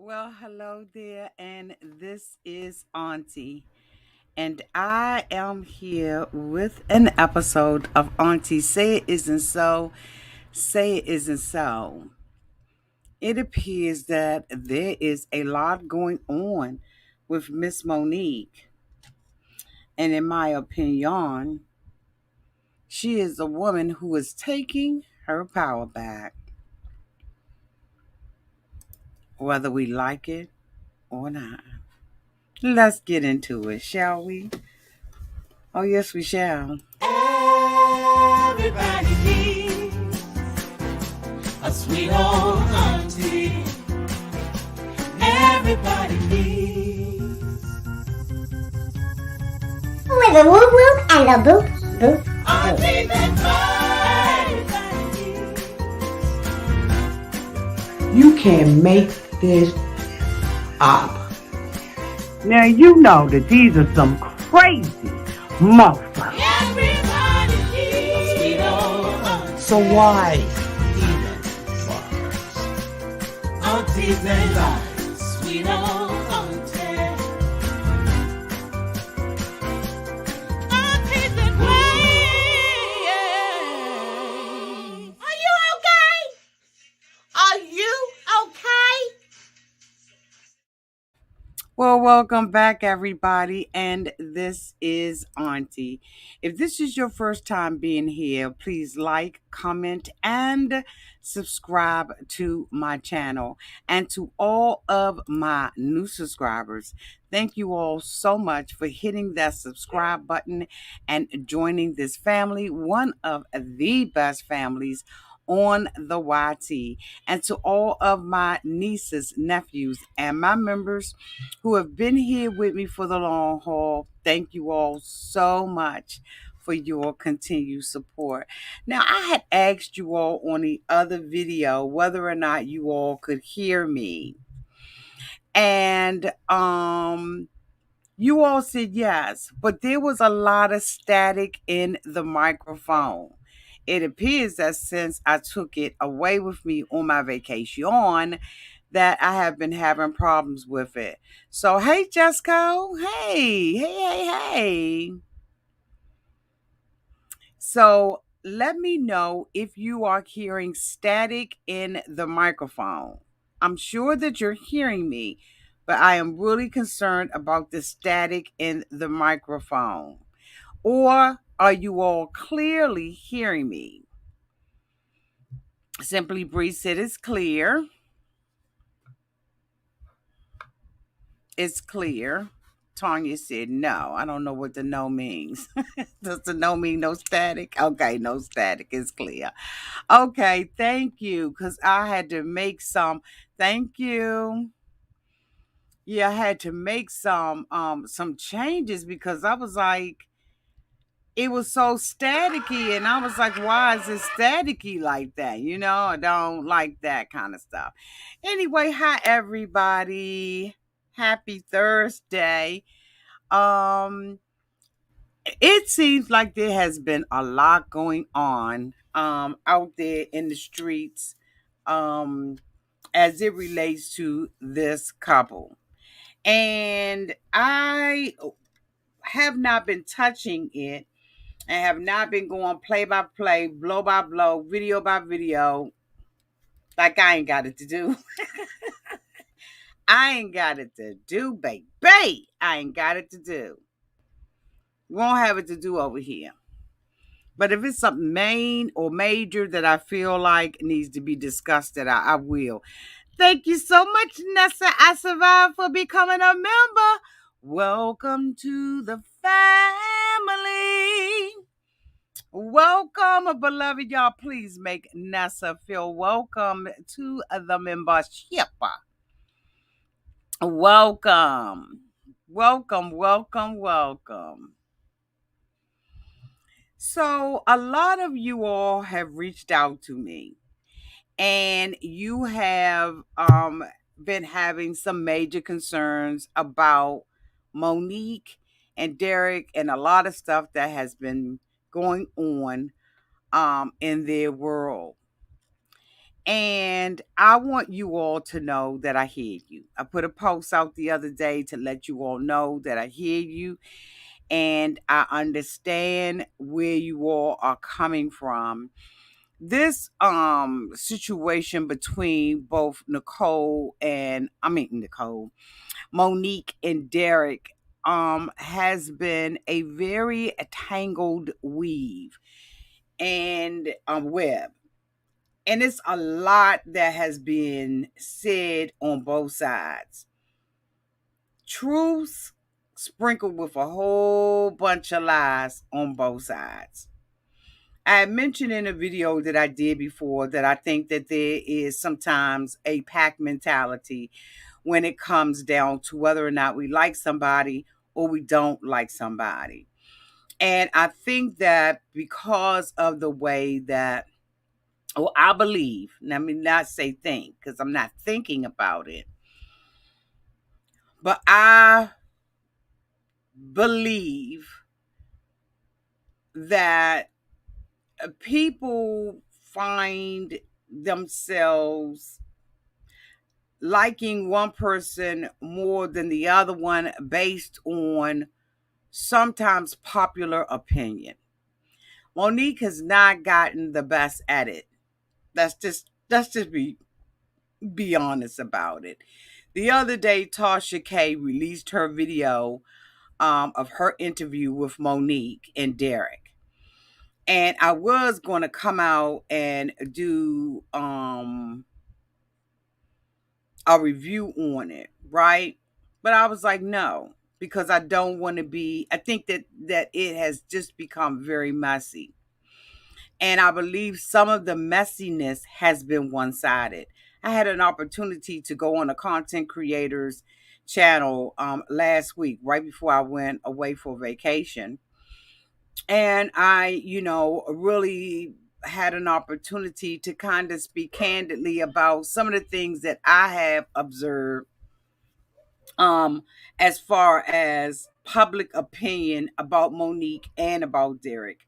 Well, hello there, and this is Auntie, and I am here with an episode of Auntie Say It Isn't So, Say It Isn't So. It appears that there is a lot going on with Miss Monique, and in my opinion, she is a woman who is taking her power back, whether we like it or not. Let's get into it, shall we? Oh, yes, we shall. Everybody needs a sweet old auntie. Everybody needs with a whoop whoop and a boop boop boop. auntie that everybody needs. You can make this up. Now you know that these are some crazy motherfuckers. Everybody needs a sweet old auntie. So why even bother? Auntie that lies, sweet old auntie. Auntie that waits. Are you okay? Are you okay? Well, welcome back, everybody, and this is Auntie. If this is your first time being here, please like, comment, and subscribe to my channel. And to all of my new subscribers, thank you all so much for hitting that subscribe button and joining this family, one of the best families on the YT. And to all of my nieces, nephews, and my members who have been here with me for the long haul, thank you all so much for your continued support. Now, I had asked you all on the other video whether or not you all could hear me. And you all said yes, but there was a lot of static in the microphone. It appears that since I took it away with me on my vacation, that I have been having problems with it. So, hey, Jessica. Hey. So, let me know if you are hearing static in the microphone. I'm sure that you're hearing me, but I am really concerned about the static in the microphone. Or are you all clearly hearing me? Simply Bree said it's clear. It's clear. Tanya said no. I don't know what the no means. Does the no mean no static? Okay, no static. It's clear. Okay, thank you. Because I had to make some. Thank you. Yeah, I had to make some changes because I was like, it was so staticky, and I was like, why is it staticky like that? I don't like that kind of stuff. Anyway, hi everybody. Happy Thursday. Um, it seems like there has been a lot going on out there in the streets as it relates to this couple. And I have not been touching it and have not been going play by play, blow by blow, video by video, like I ain't got it to do. I ain't got it to do, baby. I ain't got it to do. Won't have it to do over here. But if it's something main or major that I feel like needs to be discussed, that I will. Thank you so much, Nessa. I survived for becoming a member. Welcome to the family. Welcome, beloved. Y'all, please make Nessa feel welcome to the membership. Welcome. Welcome. So, a lot of you all have reached out to me, and you have been having some major concerns about Monique and Derek and a lot of stuff that has been going on in their world. And I want you all to know that I hear you. I put a post out the other day to let you all know that I hear you and I understand where you all are coming from. This situation between both Monique and Derek has been a very tangled weave and web. And it's a lot that has been said on both sides. Truths sprinkled with a whole bunch of lies on both sides. I had mentioned in a video that I did before that I think that there is sometimes a pack mentality when it comes down to whether or not we like somebody or we don't like somebody. And I think that because of the way that, well, I believe, let me not say think because I'm not thinking about it, but I believe that people find themselves liking one person more than the other one based on sometimes popular opinion. Monique has not gotten the best at it. Let's just be honest about it. The other day, Tasha K released her video of her interview with Monique and Derek. And I was going to come out and do a review on it, right? But I was like, no, because I don't want to be, I think that it has just become very messy. And I believe some of the messiness has been one-sided. I had an opportunity to go on a content creators channel last week, right before I went away for vacation. And I, really had an opportunity to kind of speak candidly about some of the things that I have observed as far as public opinion about Monique and about Derek.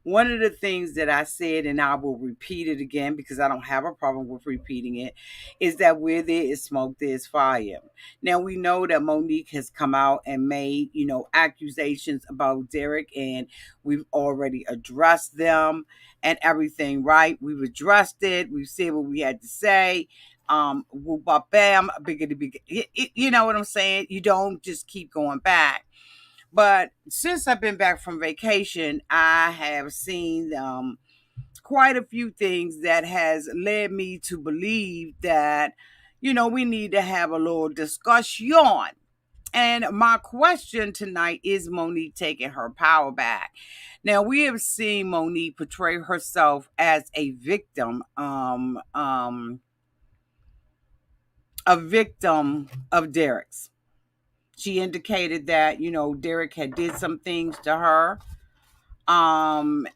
One of the things that I said, and I will repeat it again because I don't have a problem with repeating it, is that where there is smoke, there's fire. Now, we know that Monique has come out and made, accusations about Derek, and we've already addressed them and everything, right? We've addressed it. We've said what we had to say. Whoop, bop, bam, biggity, big. You know what I'm saying? You don't just keep going back. But since I've been back from vacation, I have seen quite a few things that has led me to believe that, we need to have a little discussion. And my question tonight is Monique taking her power back? Now we have seen Monique portray herself as a victim of Derek's. She indicated that, Derek had did some things to her. And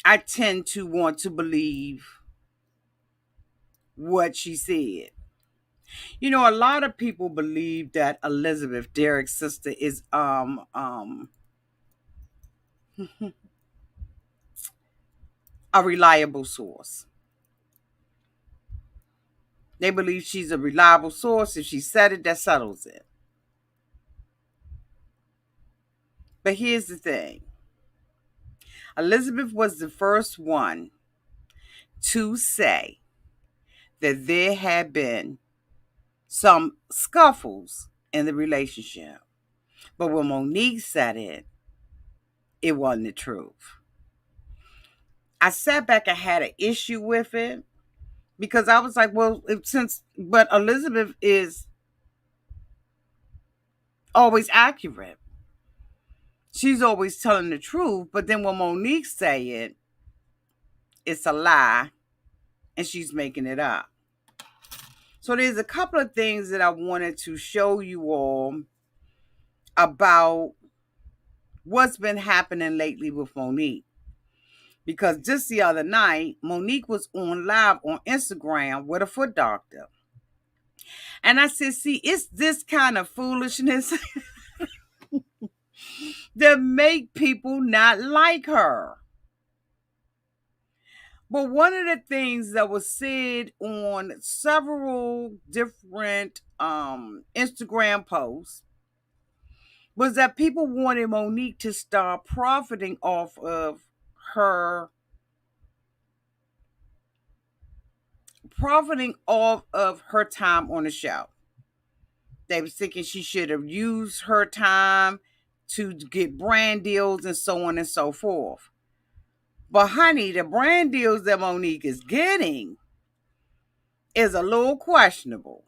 I tend to want to believe what she said. A lot of people believe that Elizabeth, Derek's sister, is a reliable source. They believe she's a reliable source. If she said it, that settles it. But here's the thing. Elizabeth was the first one to say that there had been some scuffles in the relationship. But when Monique said it, it wasn't the truth. I sat back and had an issue with it because I was like, well, but Elizabeth is always accurate. She's always telling the truth. But then when Monique say it, it's a lie and she's making it up. So there's a couple of things that I wanted to show you all about what's been happening lately with Monique. Because just the other night, Monique was on live on Instagram with a foot doctor. And I said, see, it's this kind of foolishness that make people not like her. But one of the things that was said on several different Instagram posts was that people wanted Monique to start profiting her off of her time on the show. They was thinking she should have used her time to get brand deals and so on and so forth. But honey, the brand deals that Monique is getting is a little questionable.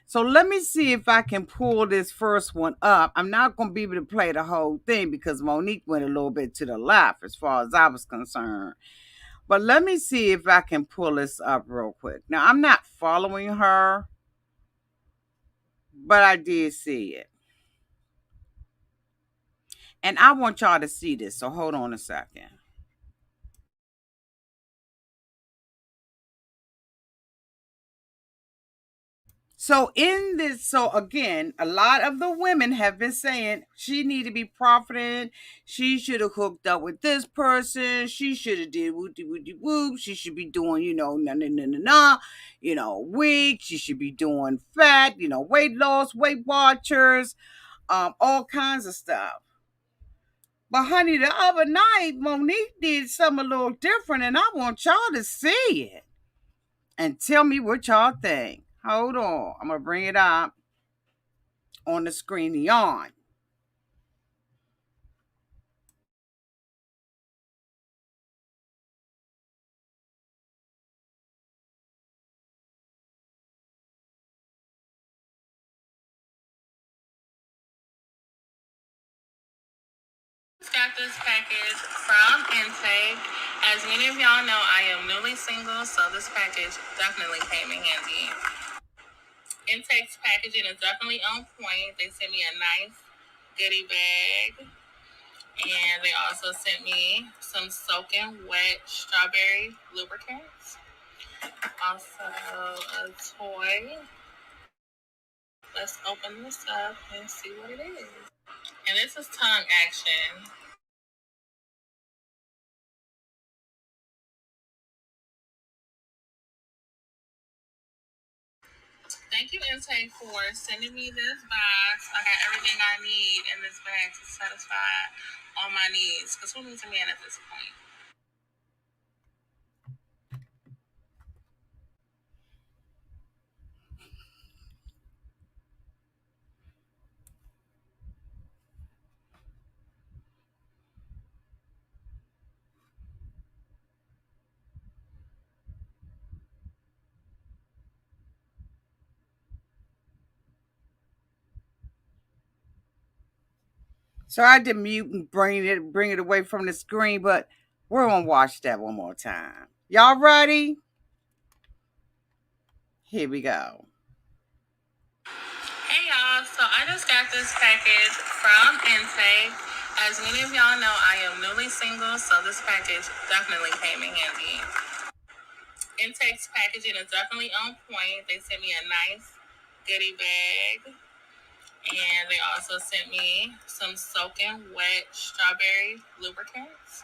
So let me see if I can pull this first one up. I'm not going to be able to play the whole thing because Monique went a little bit to the left as far as I was concerned. But let me see if I can pull this up real quick. Now, I'm not following her, but I did see it. And I want y'all to see this. So hold on a second. So again, a lot of the women have been saying she need to be profiting. She should have hooked up with this person. She should have did woody woody whoop. She should be doing, na na na na na, weak. She should be doing fat, weight loss, Weight Watchers, all kinds of stuff. But honey, the other night Monique did something a little different, and I want y'all to see it and tell me what y'all think. Hold on, I'm gonna bring it up on the screen. Yawn. Got this package from Auntie. As many of y'all know, I am newly single, so this package definitely came in handy. Intake's packaging is definitely on point. They sent me a nice goodie bag, and they also sent me some soaking wet strawberry lubricants. Also, a toy. Let's open this up and see what it is. And this is tongue action. Thank you, Intake, for sending me this box. I got everything I need in this bag to satisfy all my needs. Because who needs a man at this point? So I did mute and bring it away from the screen, but we're gonna watch that one more time. Y'all ready? Here we go. Hey, y'all. So I just got this package from Intake. As many of y'all know, I am newly single, so this package definitely came in handy. Intake's packaging is definitely on point. They sent me a nice goodie bag, and they also sent me some soaking wet strawberry lubricants.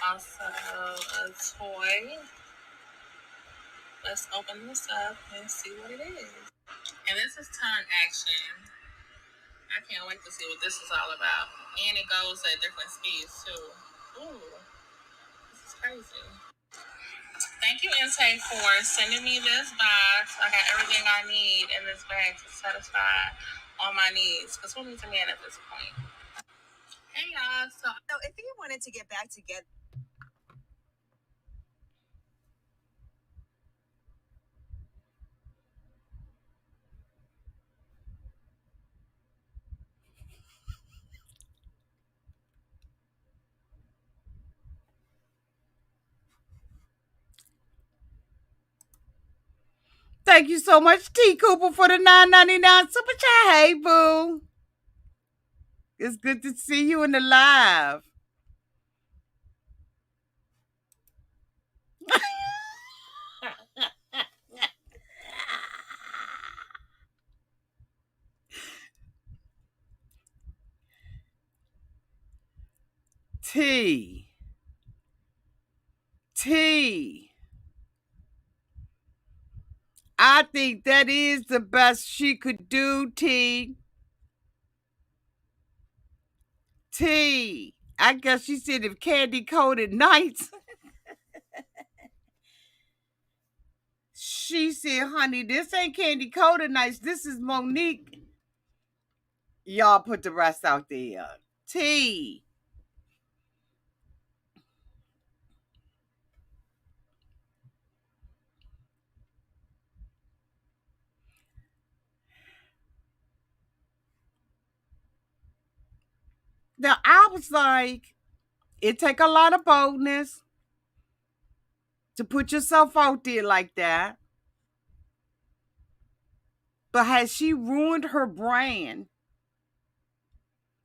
Also, a toy. Let's open this up and see what it is. And this is tongue action. I can't wait to see what this is all about. And it goes at different speeds too. Ooh, this is crazy. Thank you, Intake, for sending me this box. I got everything I need in this bag to satisfy all my needs. Because who needs a man at this point? Hey, y'all. So if you wanted to get back together. Thank you so much, T Cooper, for the $9.99 super chat. Hey, boo. It's good to see you in the live. T. T. I think that is the best she could do, T. T. I guess she said if candy coated nights. She said, honey, this ain't candy coated nights. This is Monique. Y'all put the rest out there. T. Now I was like, it take a lot of boldness to put yourself out there like that. But has she ruined her brand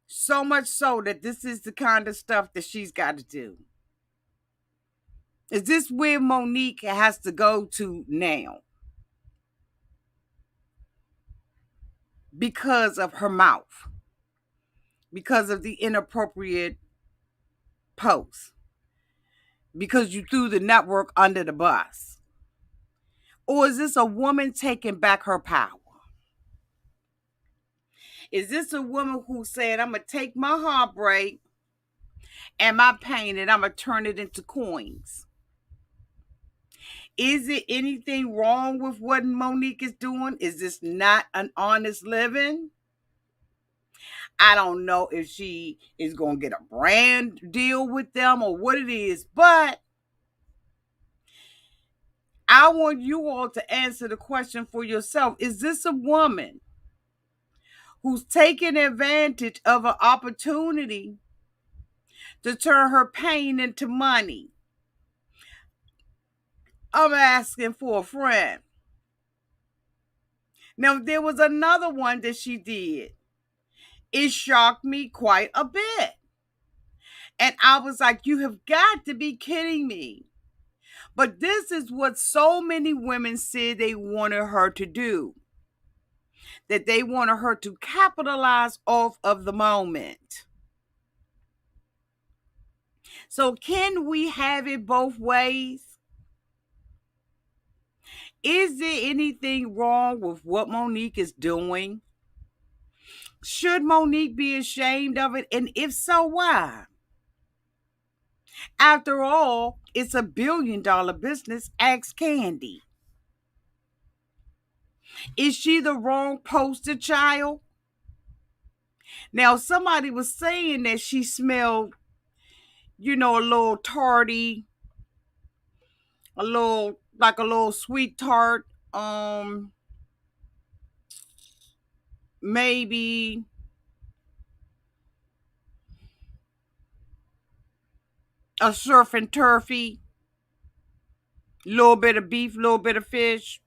so much so that this is the kind of stuff that she's got to do? Is this where Monique has to go to now? Because of her mouth, because of the inappropriate posts, because you threw the network under the bus? Or is this a woman taking back her power? Is this a woman who said, I'm going to take my heartbreak and my pain and I'm going to turn it into coins? Is it anything wrong with what Monique is doing? Is this not an honest living? I don't know if she is going to get a brand deal with them or what it is, but I want you all to answer the question for yourself. Is this a woman who's taking advantage of an opportunity to turn her pain into money? I'm asking for a friend. Now, there was another one that she did. It shocked me quite a bit. And I was like, you have got to be kidding me. But this is what so many women said they wanted her to do. That they wanted her to capitalize off of the moment. So can we have it both ways? Is there anything wrong with what Monique is doing? Should Monique be ashamed of it? And if so, why? After all, it's a $1 billion business. Ask Candy. Is she the wrong poster child? Now, somebody was saying that she smelled, a little tarty, a little sweet tart, maybe a surf and turfy, little bit of beef, little bit of fish.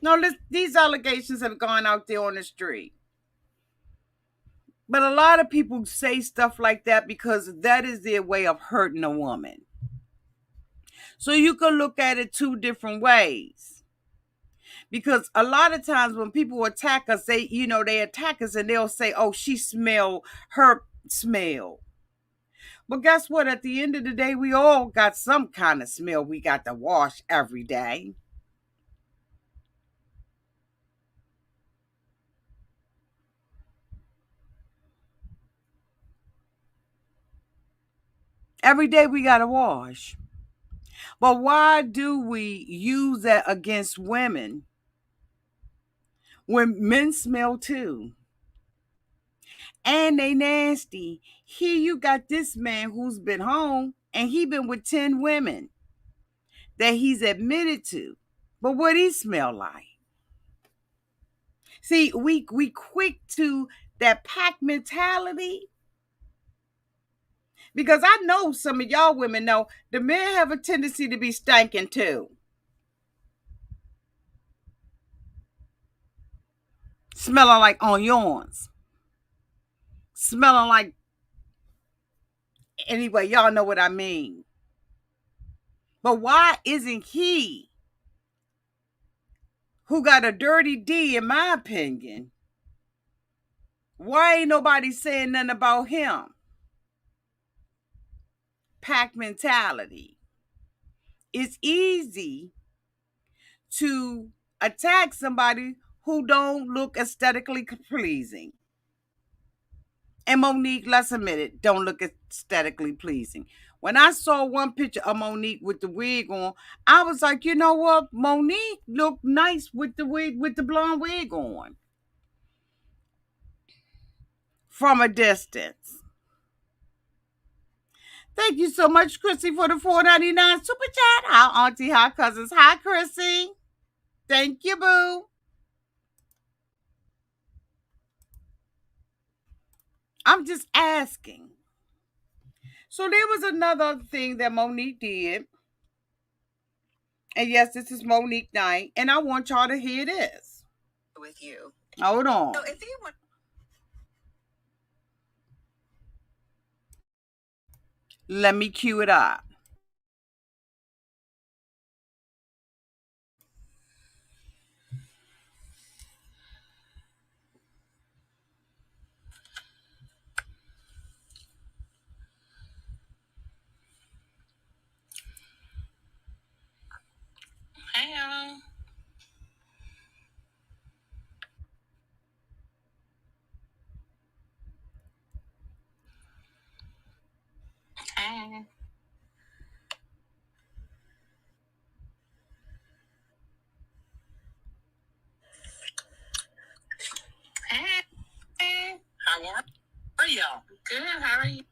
No, these allegations have gone out there on the street. But a lot of people say stuff like that because that is their way of hurting a woman. So you can look at it two different ways. Because a lot of times when people attack us, they attack us and they'll say, oh, she smelled her smell. But guess what? At the end of the day, we all got some kind of smell we got to wash every day. Every day we got to wash. But why do we use that against women when men smell too? And they nasty. Here you got this man who's been home and he been with 10 women that he's admitted to. But what he smell like? See, we quick to that pack mentality. Because I know some of y'all women know the men have a tendency to be stinking too. Smelling like onions. Smelling like, anyway, y'all know what I mean. But why isn't he, who got a dirty D in my opinion, why ain't nobody saying nothing about him? pack mentality. It's easy to attack somebody who don't look aesthetically pleasing. And Monique, let's admit it, don't look aesthetically pleasing. When I saw one picture of Monique with the wig on, I was like, you know what? Monique looked nice with the wig, with the blonde wig on from a distance. Thank you so much, Chrissy, for the $4.99 super chat. Hi, Auntie. Hi, cousins. Hi, Chrissy. Thank you, boo. I'm just asking. So there was another thing that Monique did. And yes, this is Monique night. And I want y'all to hear this. With you. Hold on. So if you want... Let me cue it up. Hey, y'all. Hey. Hey. How are y'all? Good. How are you?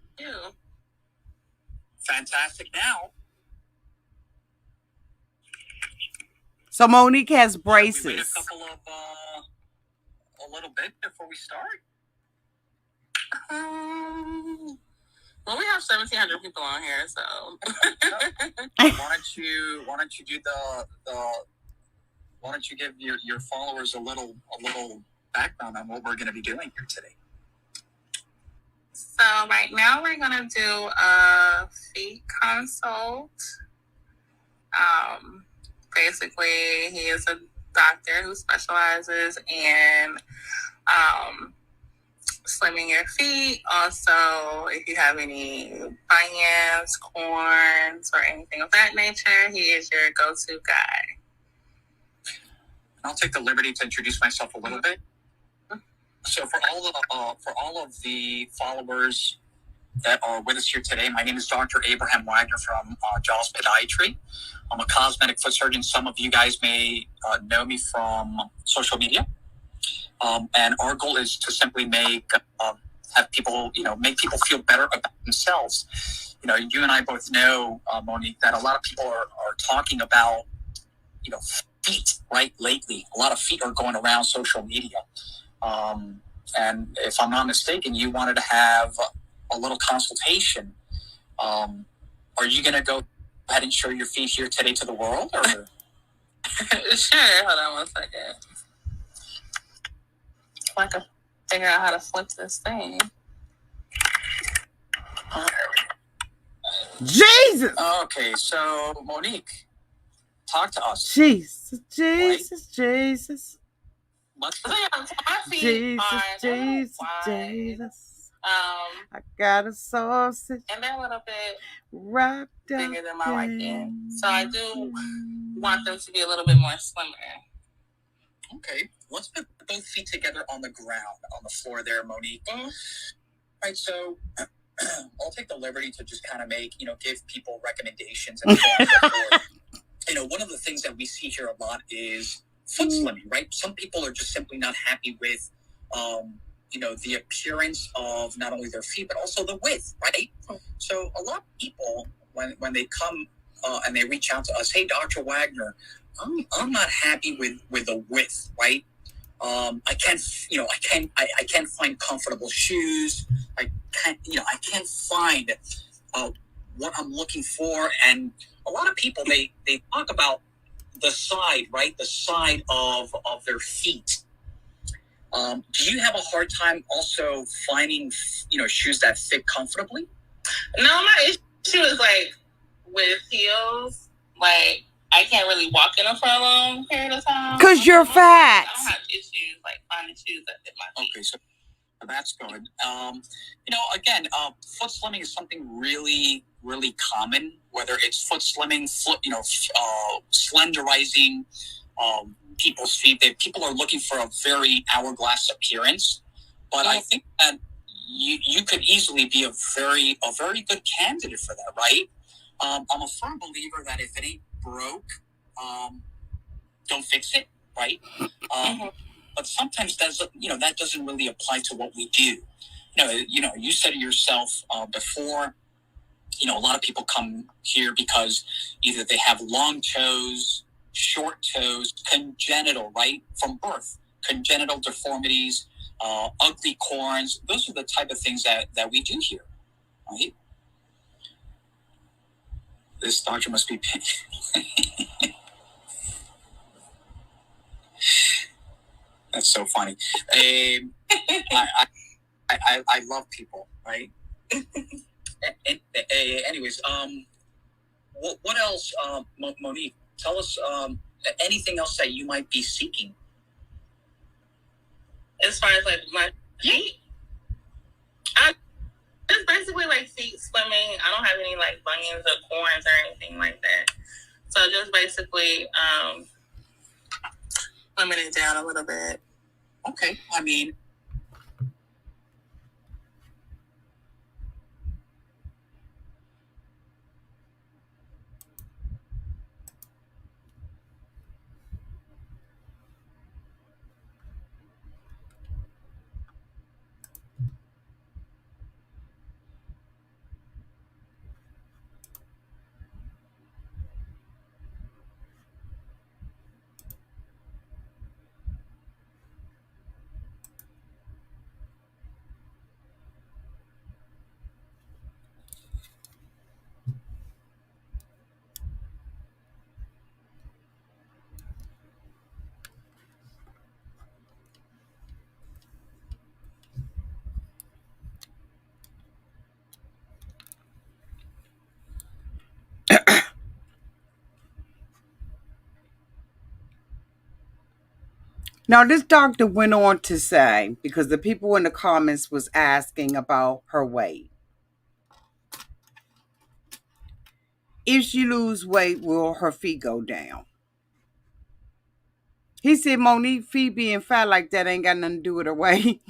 Fantastic now. So Monique has braces. Should we wait a couple of a little bit before we start? Well, we have 1,700 people on here, so why don't you do why don't you give your followers a little background on what we're going to be doing here today? So right now we're going to do a feet consult. Basically, he is a doctor who specializes in slimming your feet. Also, if you have any bunions, corns, or anything of that nature, he is your go-to guy. I'll take the liberty to introduce myself a little bit. So for all of the followers that are with us here today, my name is Dr. Abraham Wagner from Jaws Podiatry. I'm a cosmetic foot surgeon. Some of you guys may know me from social media. And our goal is to simply make people feel better about themselves. You know, you and I both know, Monique, that a lot of people are talking about, feet, right? Lately, a lot of feet are going around social media. And if I'm not mistaken, you wanted to have a little consultation. Are you going to go ahead and show your feet here today to the world? Or? Sure. Hold on one second. I can figure out how to flip this thing. Jesus. Okay, so Monique, talk to us. Jesus. Jesus. I got a sausage. And they're a little bit wrapped bigger than my right hand. So I do want them to be a little bit more slimmer. Okay, let's put both feet together on the ground, on the floor there, Monique. Mm-hmm. Right, so I'll take the liberty to just kind of give people recommendations and so on and so forth. One of the things that we see here a lot is foot slimming, right? Some people are just simply not happy with, the appearance of not only their feet, but also the width, right? So a lot of people, when they come and they reach out to us, hey, Dr. Wagner, I'm not happy with the width, right? I can't find comfortable shoes. I can't find what I'm looking for. And a lot of people, they talk about the side, right? The side of their feet. Do you have a hard time also finding, shoes that fit comfortably? No, my issue is with heels, I can't really walk in them for a long period of time. Because you're fat. I don't have issues finding shoes that fit my feet. Okay, so That's good. Again, foot slimming is something really, really common. Whether it's foot slimming, slenderizing people's feet. People are looking for a very hourglass appearance, but I think that you could easily be a very good candidate for that, right? I'm a firm believer that if it ain't broke, don't fix it, right? But sometimes that doesn't really apply to what we do. You said it yourself before. A lot of people come here because either they have long toes, short toes, congenital, right, from birth, congenital deformities, ugly corns. Those are the type of things that we do here, right? This doctor must be. That's so funny. I love people, right? Anyways, what else, Monique? Tell us anything else that you might be seeking. As far as like my feet, I just basically like feet slimming. I don't have any like bunions or corns or anything like that. So just basically slimming it down a little bit. Okay, I mean. Now, this doctor went on to say, because the people in the comments was asking about her weight. If she lose weight, will her feet go down? He said, Monique, feet being fat like that ain't got nothing to do with her weight.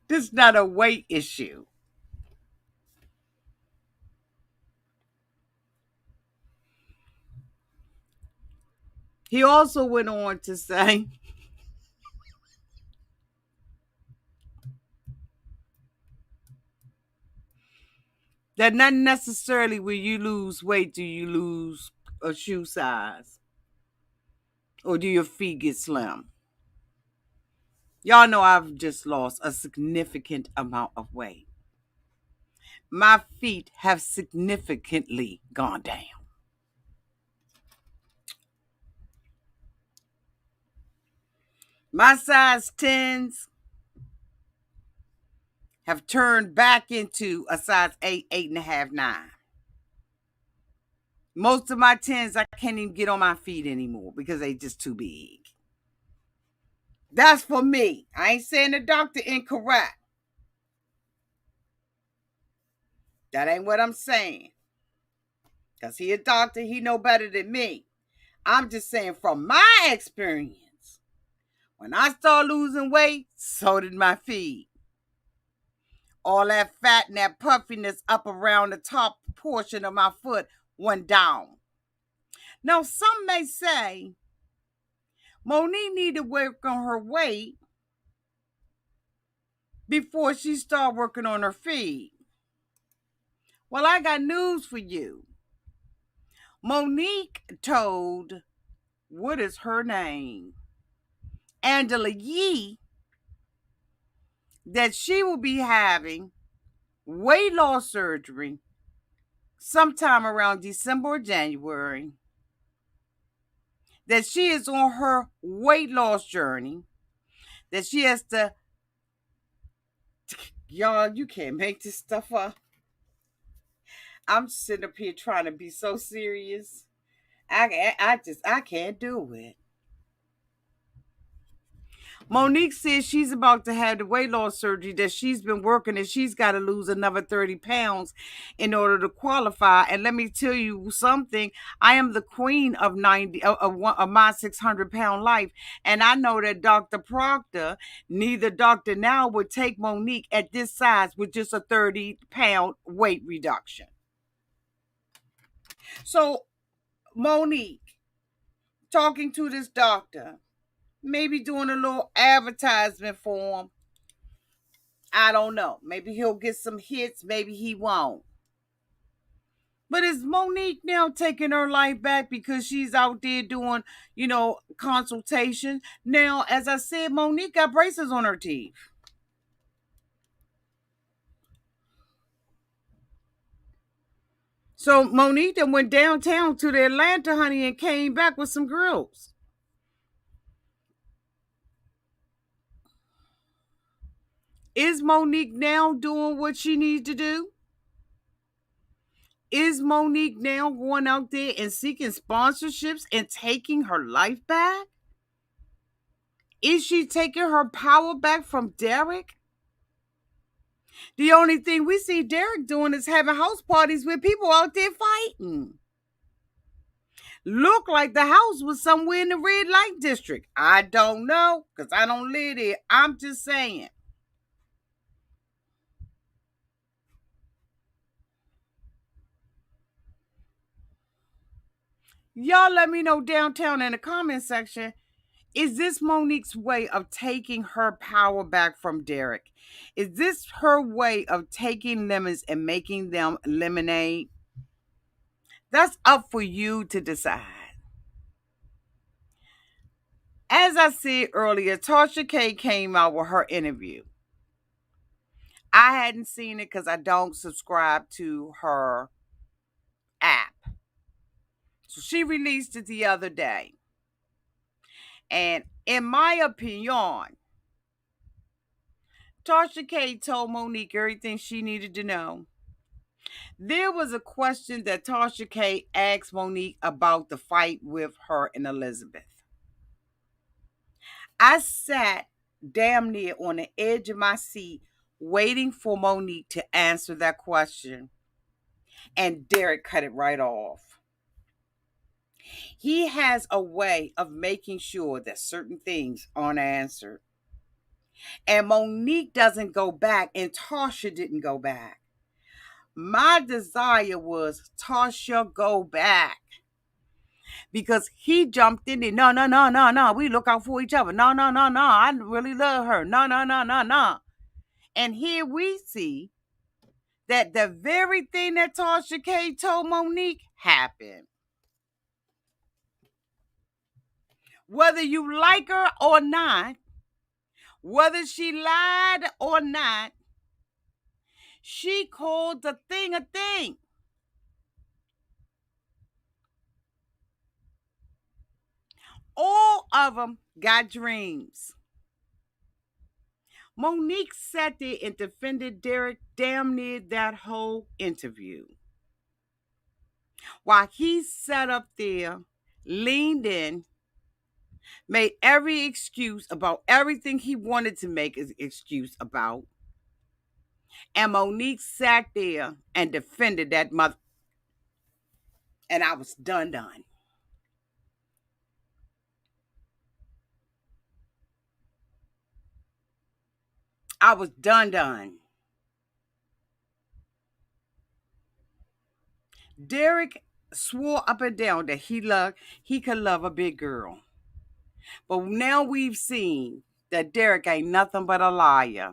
This is not a weight issue. He also went on to say that not necessarily when you lose weight do you lose a shoe size or do your feet get slim. Y'all know I've just lost a significant amount of weight. My feet have significantly gone down. My size 10s have turned back into a size 8, 8.5, 9. Most of my 10s, I can't even get on my feet anymore because they just too big. That's for me. I ain't saying the doctor incorrect. That ain't what I'm saying. Because he a doctor, he know better than me. I'm just saying from my experience, when I started losing weight, so did my feet. All that fat and that puffiness up around the top portion of my foot went down. Now, some may say Monique need to work on her weight before she start working on her feet. Well, I got news for you. Monique told, what is her name? Angela Yee, that she will be having weight loss surgery sometime around December or January. That she is on her weight loss journey. That she has to, y'all, you can't make this stuff up. I'm sitting up here trying to be so serious. I can't do it. Monique says she's about to have the weight loss surgery that she's been working and she's got to lose another 30 pounds in order to qualify. And let me tell you something. I am the queen of 90 of my 600-pound life. And I know that Dr. Proctor, neither doctor now would take Monique at this size with just a 30-pound weight reduction. So Monique, talking to this doctor, maybe doing a little advertisement for him. I don't know. Maybe he'll get some hits, maybe he won't. But is Monique now taking her life back because she's out there doing, consultation? Now, as I said, Monique got braces on her teeth. So Monique then went downtown to the Atlanta, honey, and came back with some grills. Is Monique now doing what she needs to do? Is Monique now going out there and seeking sponsorships and taking her life back? Is she taking her power back from Derek? The only thing we see Derek doing is having house parties with people out there fighting. Look like the house was somewhere in the red light district. I don't know because I don't live there. I'm just saying. Y'all let me know downtown in the comment section. Is this Monique's way of taking her power back from Derek? Is this her way of taking lemons and making them lemonade? That's up for you to decide. As I said earlier, Tasha K came out with her interview. I hadn't seen it because I don't subscribe to her app. So she released it the other day. And in my opinion, Tasha K told Monique everything she needed to know. There was a question that Tasha K asked Monique about the fight with her and Elizabeth. I sat damn near on the edge of my seat waiting for Monique to answer that question. And Derek cut it right off. He has a way of making sure that certain things aren't answered. And Monique doesn't go back, and Tasha didn't go back. My desire was Tasha go back. Because he jumped in there. No, no, no, no, no. We look out for each other. No, no, no, no. I really love her. No, no, no, no, no. And here we see that the very thing that Tasha K told Monique happened. Whether you like her or not, whether she lied or not, she called the thing a thing. All of them got dreams. Monique sat there and defended Derek damn near that whole interview. While he sat up there, leaned in, made every excuse about everything he wanted to make an excuse about. And Monique sat there and defended that mother. And I was done. I was done. Derek swore up and down that he could love a big girl. But now we've seen that Derek ain't nothing but a liar.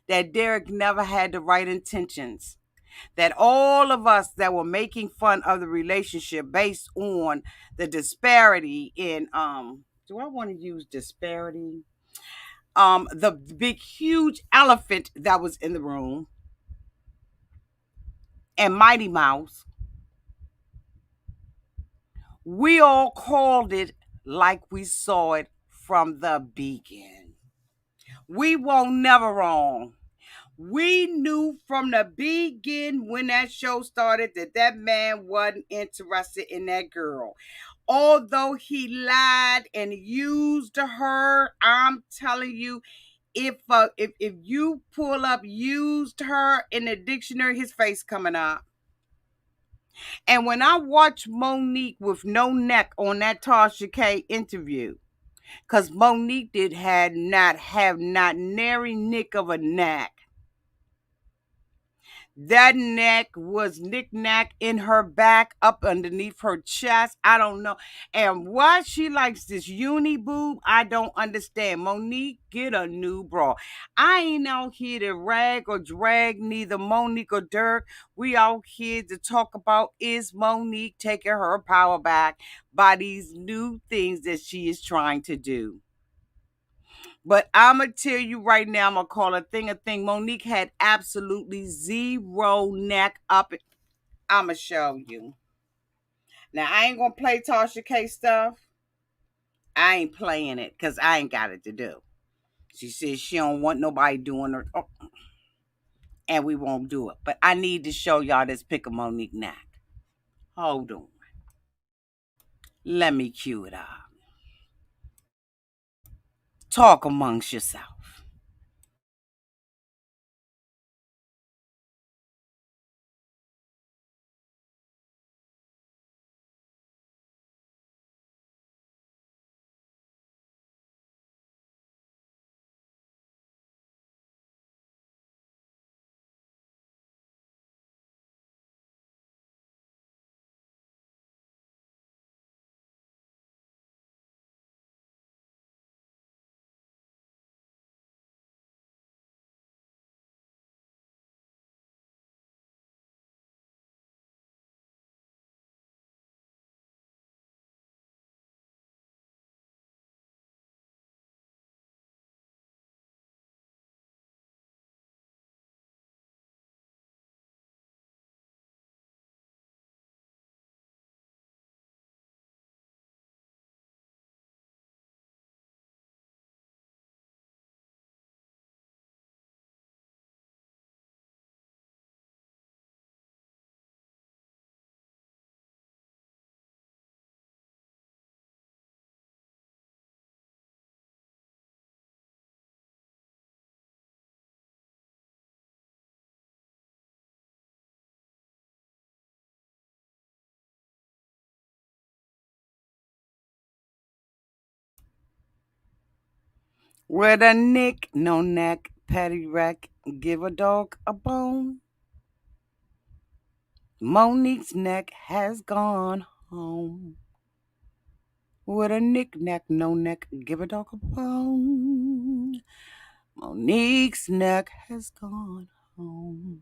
That Derek never had the right intentions. That all of us that were making fun of the relationship based on the disparity in do I want to use disparity? The big huge elephant that was in the room and Mighty Mouse, we all called it like we saw it from the beginning. We won't never wrong. We knew from the beginning when that show started that that man wasn't interested in that girl. Although he lied and used her, I'm telling you, if you pull up used her in the dictionary, his face coming up. And when I watched Monique with no neck on that Tasha K interview, because Monique did had not have not nary nick of a neck. That neck was knick-knack in her back, up underneath her chest. I don't know. And why she likes this uni boob, I don't understand. Monique, get a new bra. I ain't out here to rag or drag neither Monique or Dirk. We out here to talk about is Monique taking her power back by these new things that she is trying to do. But I'm going to tell you right now, I'm going to call a thing a thing. Monique had absolutely zero neck up. I'm going to show you. Now, I ain't going to play Tasha K stuff. I ain't playing it because I ain't got it to do. She says she don't want nobody doing her. Oh, and we won't do it. But I need to show y'all this pic of Monique neck. Hold on. Let me cue it up. Talk amongst yourself. With a nick, no neck, patty rack, give a dog a bone. Monique's neck has gone home. With a knick-knack, no neck, give a dog a bone. Monique's neck has gone home.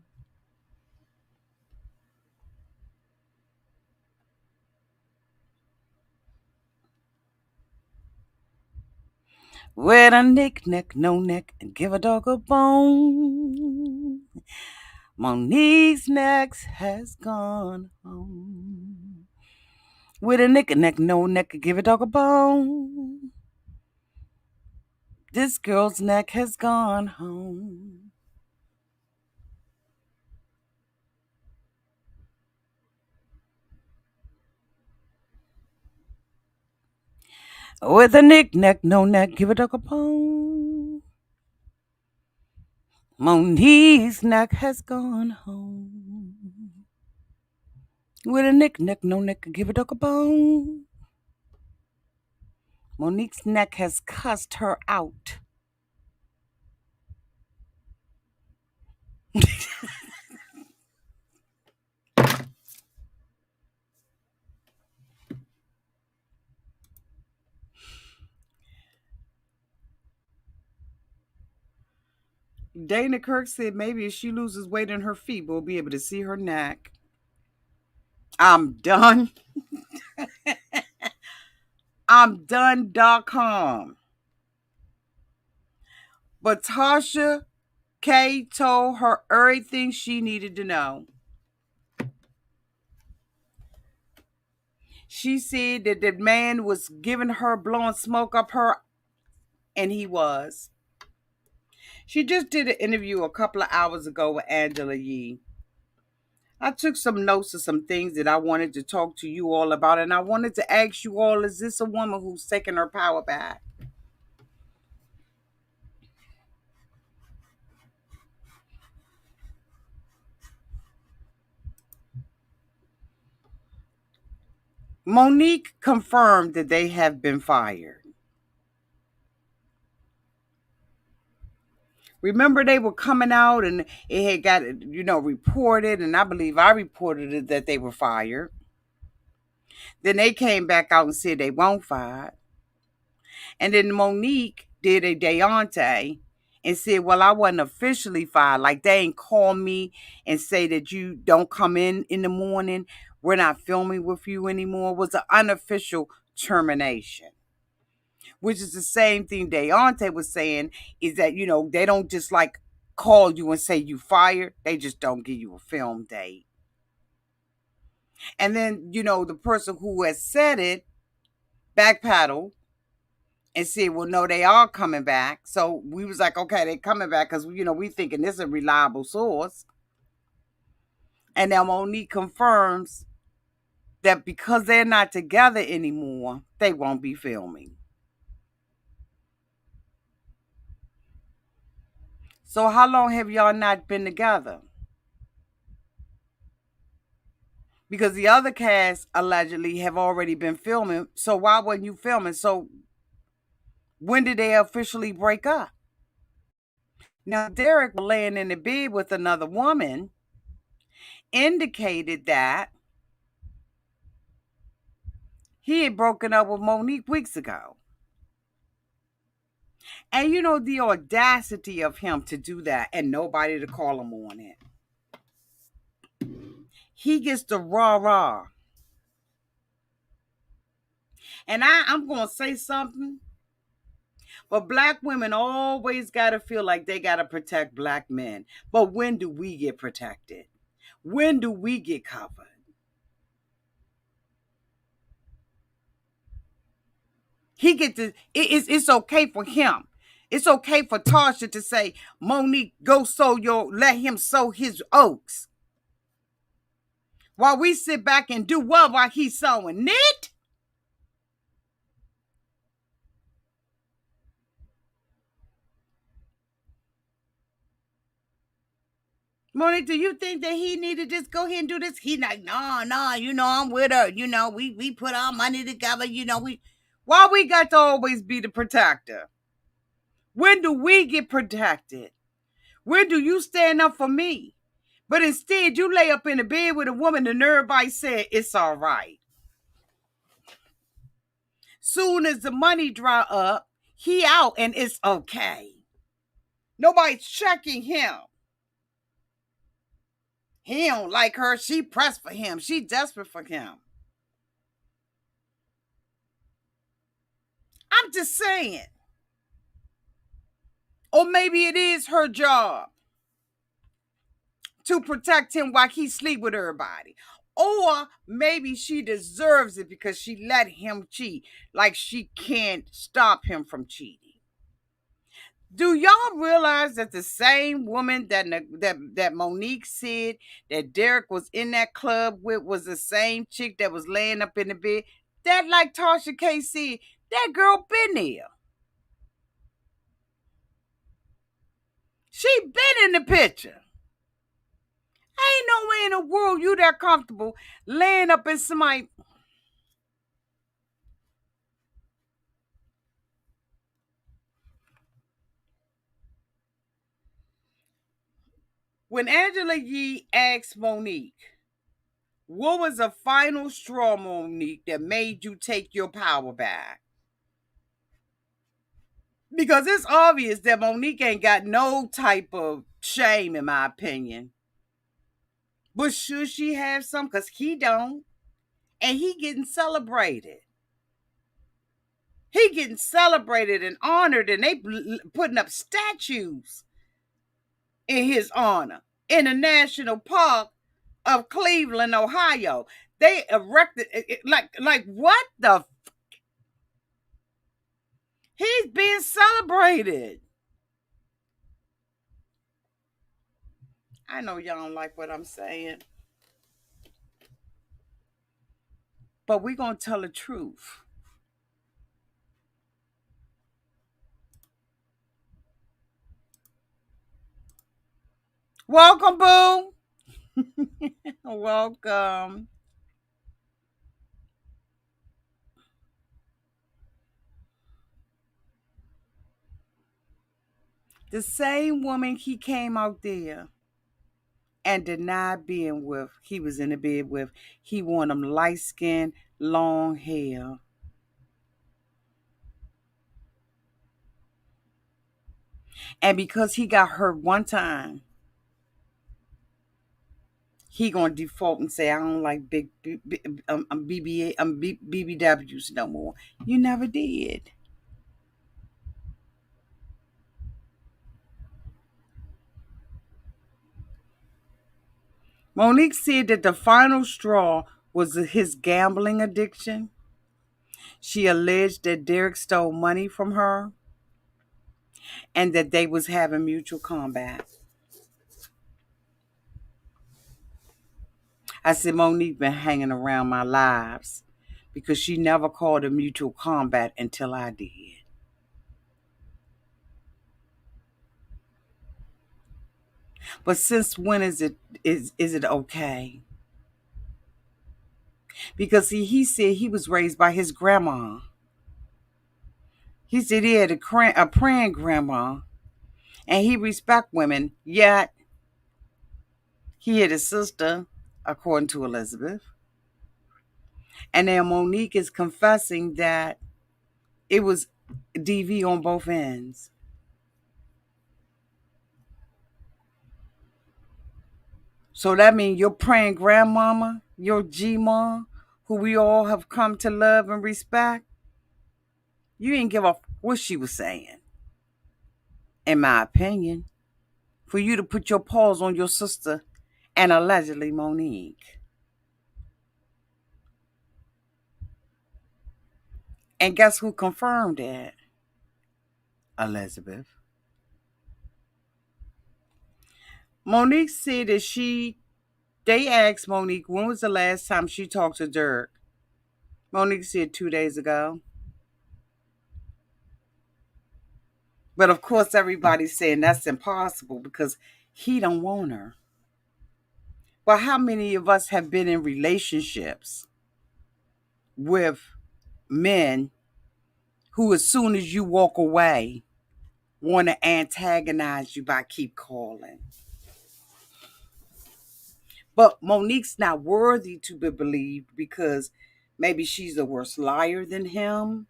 With a knick-knack, no neck, give a dog a bone. Monique's neck has gone home. With a knick-knack, no neck, give a dog a bone. This girl's neck has gone home. With a knick-knack, no neck, give a dog a bone. Monique's neck has gone home. With a knick-knack, no neck, give a dog a bone. Monique's neck has cussed her out. Dana Kirk said maybe if she loses weight in her feet, we'll be able to see her neck. I'm done. I'm done.com. But Tasha K told her everything she needed to know. She said that the man was giving her blowing smoke up her, and he was. She just did an interview a couple of hours ago with Angela Yee. I took some notes of some things that I wanted to talk to you all about, and I wanted to ask you all, is this a woman who's taking her power back? Monique confirmed that they have been fired. Remember, they were coming out and it had got, reported, and I believe I reported it that they were fired. Then they came back out and said they won't fire. And then Monique did a Auntie and said, well, I wasn't officially fired. Like, they ain't call me and say that you don't come in the morning. We're not filming with you anymore. It was an unofficial termination, which is the same thing Auntie was saying, is that, they don't just like call you and say you fired. They just don't give you a film date. And then, the person who has said it backpedaled and said, well, no, they are coming back. So we was like, okay, they coming back because, we thinking this is a reliable source. And now Monique confirms that because they're not together anymore, they won't be filming. So how long have y'all not been together? Because the other cast allegedly have already been filming. So why wasn't you filming? So when did they officially break up? Now, Derek laying in the bed with another woman indicated that he had broken up with Monique weeks ago. And the audacity of him to do that and nobody to call him on it. He gets the rah-rah. And I'm going to say something. But black women always got to feel like they got to protect black men. But when do we get protected? When do we get covered? He get to, it's okay for him. It's okay for Tasha to say, Monique, let him sow his oats. While we sit back and do what while he's sowing it? Monique, do you think that he need to just go ahead and do this? He like, no, I'm with her. We put our money together. Why we got to always be the protector? When do we get protected? When do you stand up for me? But instead, you lay up in the bed with a woman and everybody said it's all right. Soon as the money dry up, he out and it's okay. Nobody's checking him. He don't like her. She pressed for him. She desperate for him. I'm just saying. Or maybe it is her job to protect him while he sleep with everybody. Or maybe she deserves it because she let him cheat. Like she can't stop him from cheating. Do y'all realize that the same woman that Monique said that Derek was in that club with was the same chick that was laying up in the bed? That, like Tasha K said, that girl been there. She been in the picture. Ain't no way in the world you that comfortable laying up in somebody. When Angela Yee asked Monique, what was the final straw, Monique, that made you take your power back? Because it's obvious that Monique ain't got no type of shame, in my opinion. But should she have some? Because he don't. And he getting celebrated. He getting celebrated and honored, and they putting up statues in his honor in the national park of Cleveland, Ohio. They erected like what the? He's being celebrated. I know y'all don't like what I'm saying, but we're going to tell the truth. Welcome, boo. Welcome. The same woman he came out there and denied being with, he was in the bed with, he wanted them light skin, long hair. And because he got hurt one time, he gonna default and say, I don't like BBWs no more. You never did. Monique said that the final straw was his gambling addiction. She alleged that Derek stole money from her and that they was having mutual combat. I said, Monique been hanging around my lives because she never called a mutual combat until I did. But since when is it okay? Because see, he said he was raised by his grandma. He said he had a praying grandma, and he respect women. Yet he had a sister, according to Elizabeth, and now Monique is confessing that it was DV on both ends. So that means your praying grandmama, your G-ma, who we all have come to love and respect, you didn't give a what she was saying, in my opinion, for you to put your paws on your sister and allegedly Monique. And guess who confirmed that? Elizabeth. Monique said that they asked Monique when was the last time she talked to Dirk. Monique said 2 days ago. But of course, everybody's saying that's impossible because he don't want her. But how many of us have been in relationships with men who, as soon as you walk away, want to antagonize you by keep calling? But Monique's not worthy to be believed because maybe she's a worse liar than him.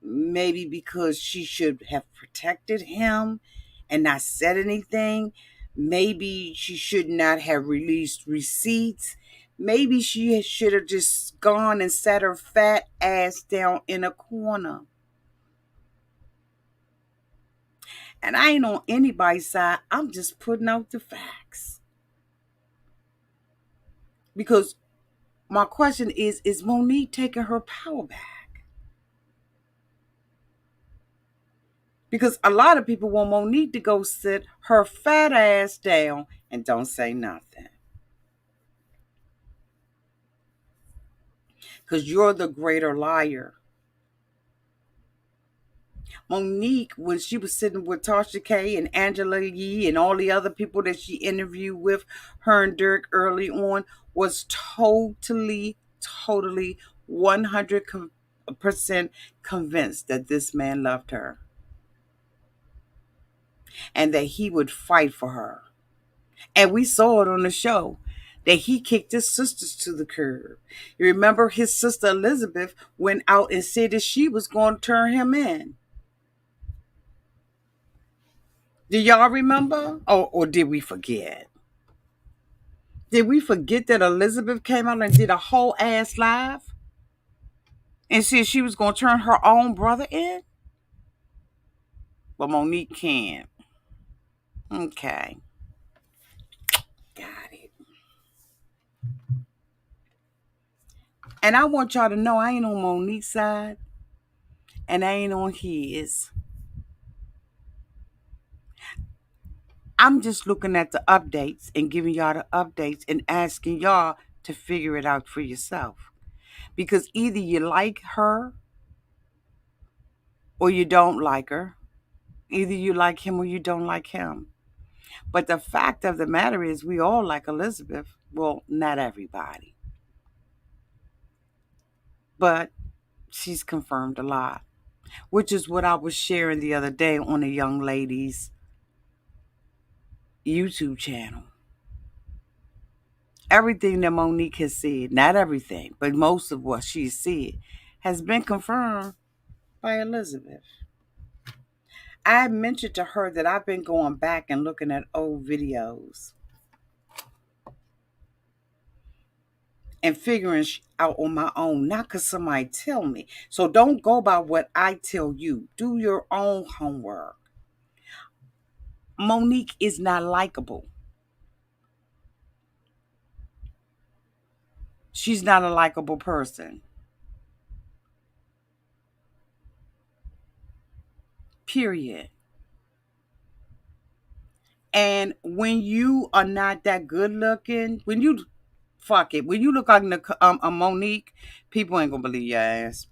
Maybe because she should have protected him and not said anything. Maybe she should not have released receipts. Maybe she should have just gone and sat her fat ass down in a corner. And I ain't on anybody's side. I'm just putting out the facts. Because my question is Monique taking her power back? Because a lot of people want Monique to go sit her fat ass down and don't say nothing. Because you're the greater liar. Monique, when she was sitting with Tasha K and Angela Yee and all the other people that she interviewed with, her and Dirk early on, was totally 100% convinced that this man loved her and that he would fight for her. And we saw it on the show that he kicked his sisters to the curb. You remember his sister Elizabeth went out and said that she was going to turn him in. Do y'all remember? Or did we forget? Did we forget that Elizabeth came out and did a whole ass live and said she was going to turn her own brother in? But Monique can't. Okay. Got it. And I want y'all to know I ain't on Monique's side and I ain't on his. I'm just looking at the updates and giving y'all the updates and asking y'all to figure it out for yourself. Because either you like her or you don't like her. Either you like him or you don't like him. But the fact of the matter is, we all like Elizabeth. Well, not everybody, but she's confirmed a lot, which is what I was sharing the other day on a young lady's YouTube channel. Everything that Monique has said, not everything, but most of what she said, has been confirmed by Elizabeth. I mentioned to her that I've been going back and looking at old videos and figuring out on my own, not because somebody tell me. So don't go by what I tell you. Do your own homework. Monique is not likable. She's not a likable person. Period. And when you are not that good looking, when you fuck it, when you look like a Monique, people ain't gonna believe your ass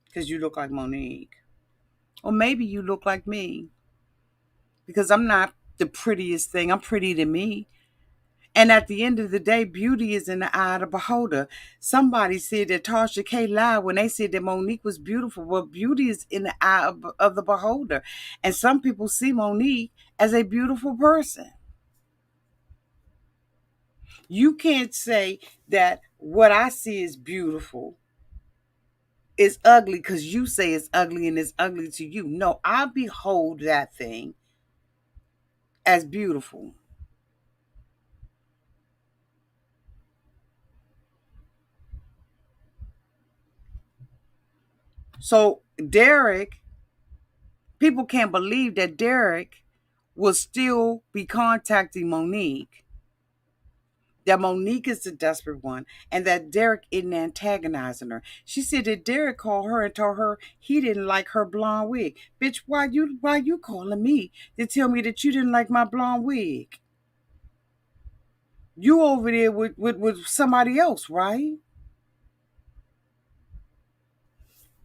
because you look like Monique. Or maybe you look like me because I'm not the prettiest thing. I'm pretty to me. And at the end of the day, beauty is in the eye of the beholder. Somebody said that Tasha K lied when they said that Monique was beautiful. Well, beauty is in the eye of the beholder. And some people see Monique as a beautiful person. You can't say that what I see is beautiful is ugly because you say it's ugly and it's ugly to you. No, I behold that thing as beautiful. So Derek, people can't believe that Derek will still be contacting Monique, that Monique is the desperate one, and that Derek isn't antagonizing her. She said that Derek called her and told her he didn't like her blonde wig. Bitch, why you calling me to tell me that you didn't like my blonde wig? You over there with somebody else, right?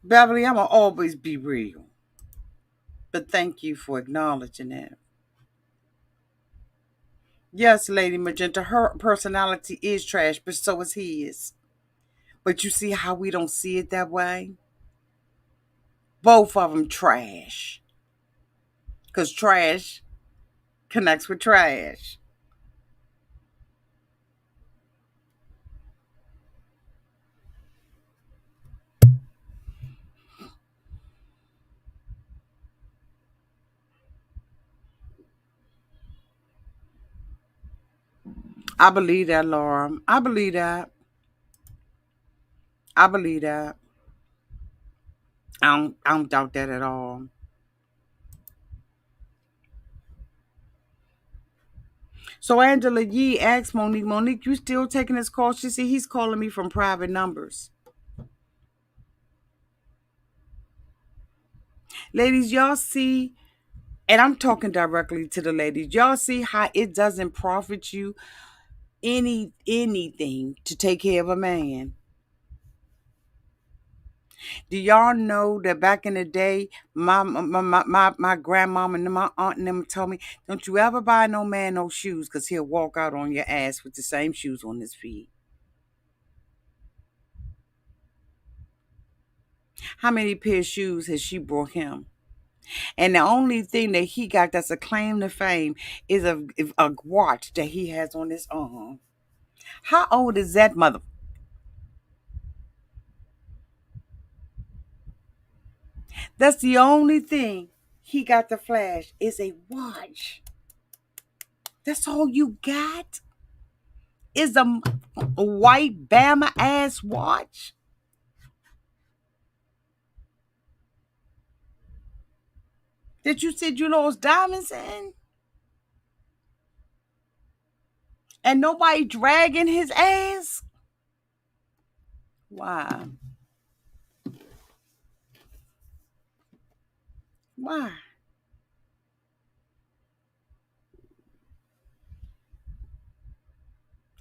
Beverly, I'ma always be real. But thank you for acknowledging that. Yes, Lady Magenta, her personality is trash, but so is his. But you see how we don't see it that way? Both of them trash. Because trash connects with trash. I believe that, Laura. I believe that. I believe that. I don't doubt that at all. So Angela Yee asked Monique, you still taking his call? She said he's calling me from private numbers. Ladies, y'all see, and I'm talking directly to the ladies, y'all see how it doesn't profit you anything to take care of a man. Do y'all know that back in the day, my grandmama and my aunt and them told me, don't you ever buy no man no shoes because he'll walk out on your ass with the same shoes on his feet. How many pair of shoes has she brought him? And the only thing that he got that's a claim to fame is a watch that he has on his arm. How old is that mother? That's the only thing he got to flash is a watch. That's all you got? Is a white Bama ass watch that you said you lost diamonds in? And nobody dragging his ass? Why? Why?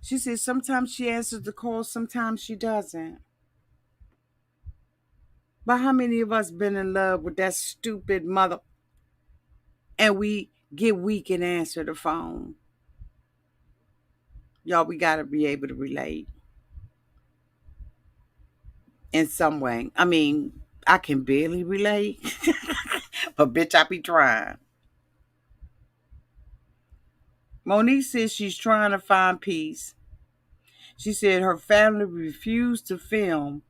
She said sometimes she answers the call, sometimes she doesn't. But how many of us been in love with that stupid mother and we get weak and answer the phone? Y'all, we got to be able to relate in some way. I mean, I can barely relate, but bitch, I be trying. Monique says she's trying to find peace. She said her family refused to film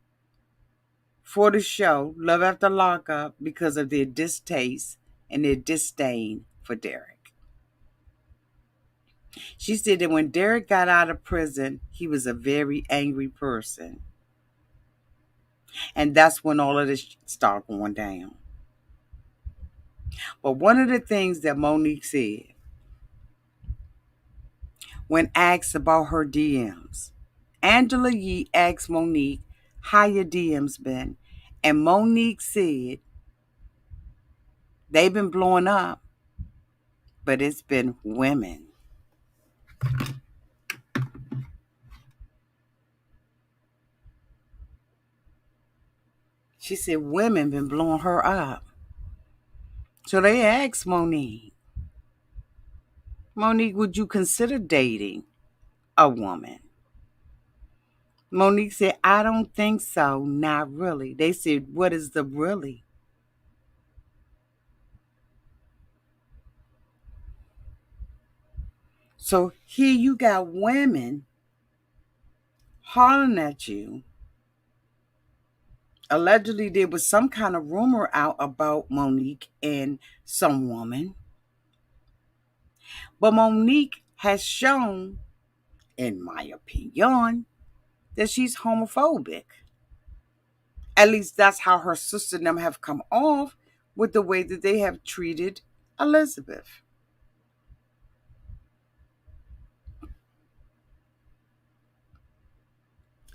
for the show Love After Lockup because of their distaste and their disdain for Derek. She said that when Derek got out of prison, he was a very angry person. And that's when all of this started going down. But one of the things that Monique said when asked about her DMs, Angela Yee asked Monique, how your DMs been? And Monique said, they've been blowing up, but it's been women. She said women been blowing her up. So they asked Monique, Monique, would you consider dating a woman? Monique said, I don't think so, not really. They said, what is the really? So here you got women hollering at you. Allegedly, there was some kind of rumor out about Monique and some woman. But Monique has shown, in my opinion, that she's homophobic. At least that's how her sister and them have come off with the way that they have treated Elizabeth.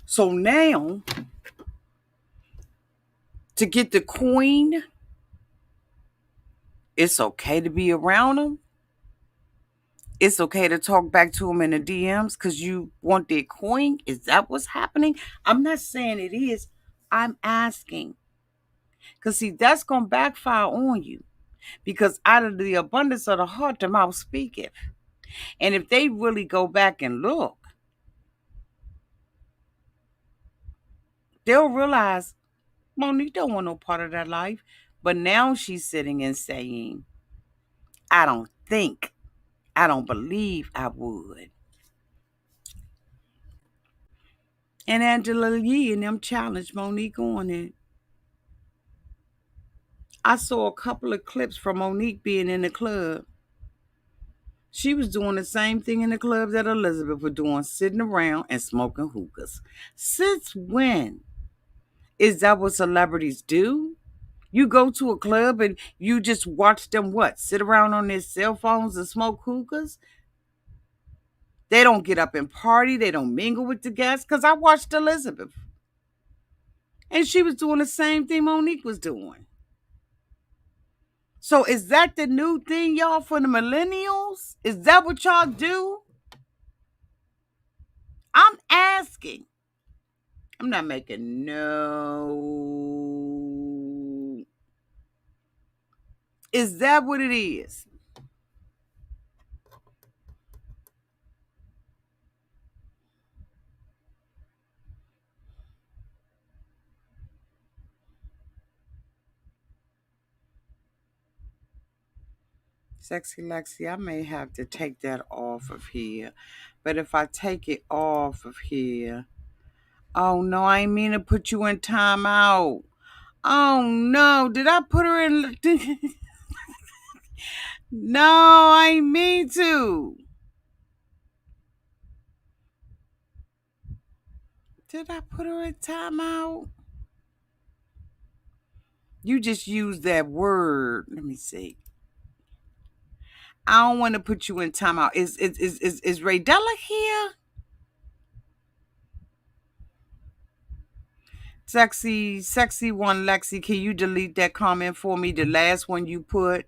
So now, to get the queen, it's okay to be around them. It's okay to talk back to them in the DMs because you want their queen. Is that what's happening? I'm not saying it is. I'm asking. Because, see, that's going to backfire on you. Because out of the abundance of the heart, the mouth speaketh. And if they really go back and look, they'll realize Monique don't want no part of that life. But now she's sitting and saying, I don't think, I don't believe I would. And Angela Yee and them challenged Monique on it. I saw a couple of clips from Monique being in the club. She was doing the same thing in the club that Elizabeth was doing, sitting around and smoking hookahs. Since when is that what celebrities do? You go to a club and you just watch them what? Sit around on their cell phones and smoke hookahs? They don't get up and party. They don't mingle with the guests. Because I watched Elizabeth. And she was doing the same thing Monique was doing. So is that the new thing, y'all, for the millennials? Is that what y'all do? I'm asking. I'm not making no. Is that what it is? Sexy Lexi, I may have to take that off of here. But if I take it off of here, oh no, I ain't mean to put you in timeout. Oh no, did I put her in? No, I ain't mean to. Did I put her in timeout? You just used that word. Let me see. I don't want to put you in timeout. Is Ray Della here? Sexy one, Lexi. Can you delete that comment for me? The last one you put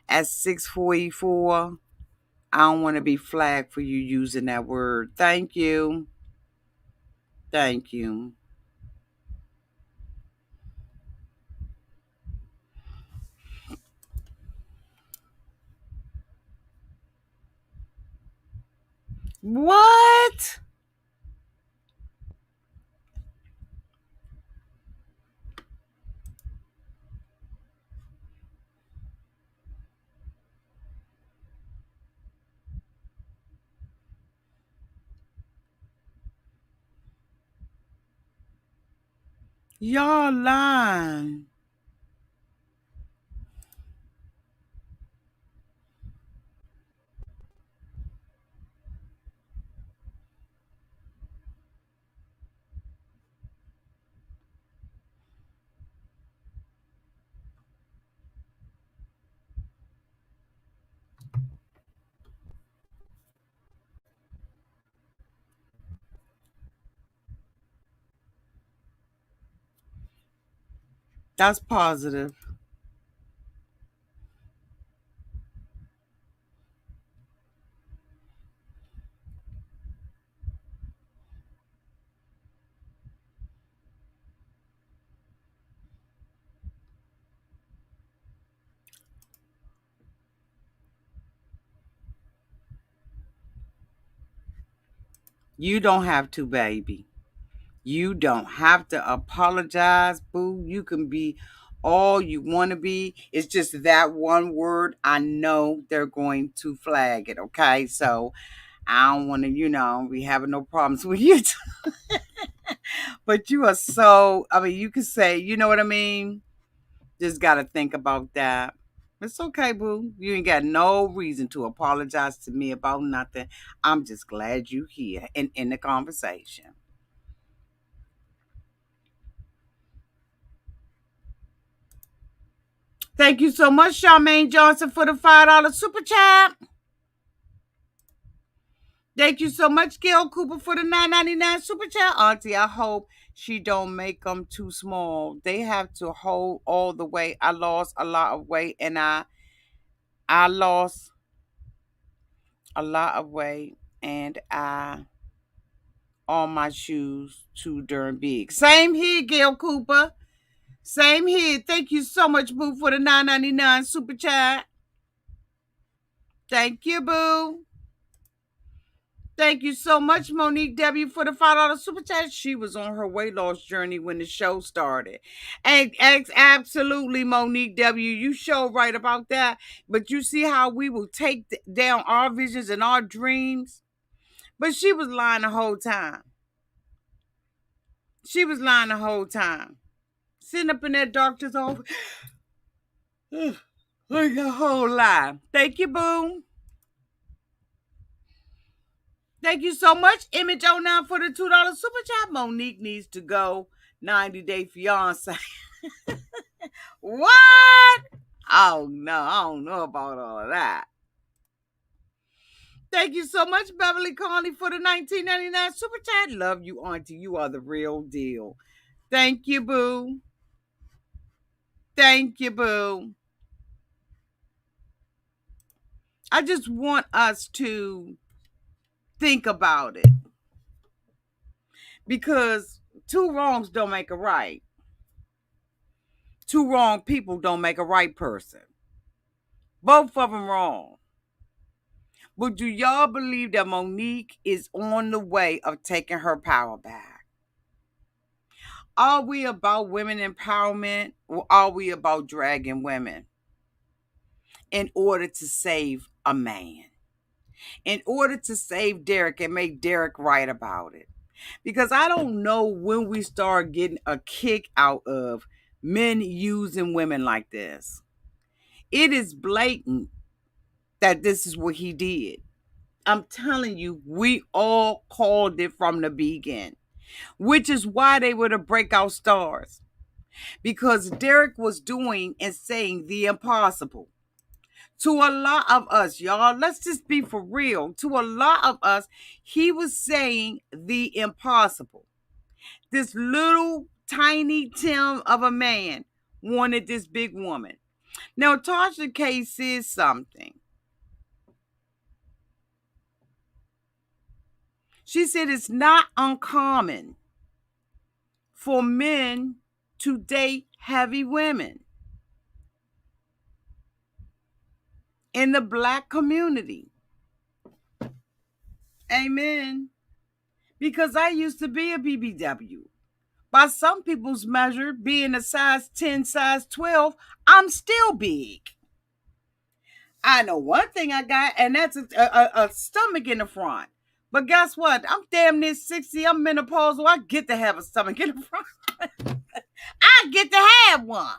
at 6:44. I don't want to be flagged for you using that word. Thank you. Thank you. What? Y'all lying. That's positive. You don't have to, baby. You don't have to apologize, boo. You can be all you want to be. It's just that one word. I know they're going to flag it, okay? So I don't want to, be having no problems with you. But you are so, I mean, you can say, you know what I mean? Just got to think about that. It's okay, boo. You ain't got no reason to apologize to me about nothing. I'm just glad you here and in the conversation. Thank you so much, Charmaine Johnson, for the $5 super chat. Thank you so much, Gail Cooper, for the $9.99 super chat. Auntie, I hope she don't make them too small. They have to hold all the weight. I lost a lot of weight, and I lost a lot of weight, and I all my shoes too darn big. Same here, Gail Cooper. Same here. Thank you so much, Boo, for the $9.99 super chat. Thank you, Boo. Thank you so much, Monique W, for the $5 super chat. She was on her weight loss journey when the show started. And absolutely, Monique W, you show right about that. But you see how we will take down our visions and our dreams? But she was lying the whole time. She was lying the whole time. Sitting up in that doctor's office. Like a whole lie. Thank you, Boo. Thank you so much, Image oh 09 for the $2 super chat. Monique needs to go 90-day fiance. What? Oh no, I don't know about all of that. Thank you so much, Beverly Conley, for the $19.99 super chat. Love you, Auntie. You are the real deal. Thank you, Boo. Thank you, Boo. I just want us to think about it because two wrongs don't make a right. Two wrong people don't make a right person. Both of them wrong. But do y'all believe that Monique is on the way of taking her power back? Are we about women empowerment, or are we about dragging women in order to save a man? In order to save Derek and make Derek right about it? Because I don't know when we start getting a kick out of men using women like this. It is blatant that this is what he did. I'm telling you, we all called it from the beginning, which is why they were the breakout stars. Because Derek was doing and saying the impossible. To a lot of us, y'all, let's just be for real. To a lot of us, he was saying the impossible. This little tiny Tim of a man wanted this big woman. Now, Tasha K says something. She said it's not uncommon for men to date heavy women in the black community. Amen. Because I used to be a BBW. By some people's measure, being a size 10, size 12, I'm still big. I know one thing I got, and that's a stomach in the front. But guess what? I'm damn near 60. I'm menopausal. I get to have a stomach in the front. I get to have one.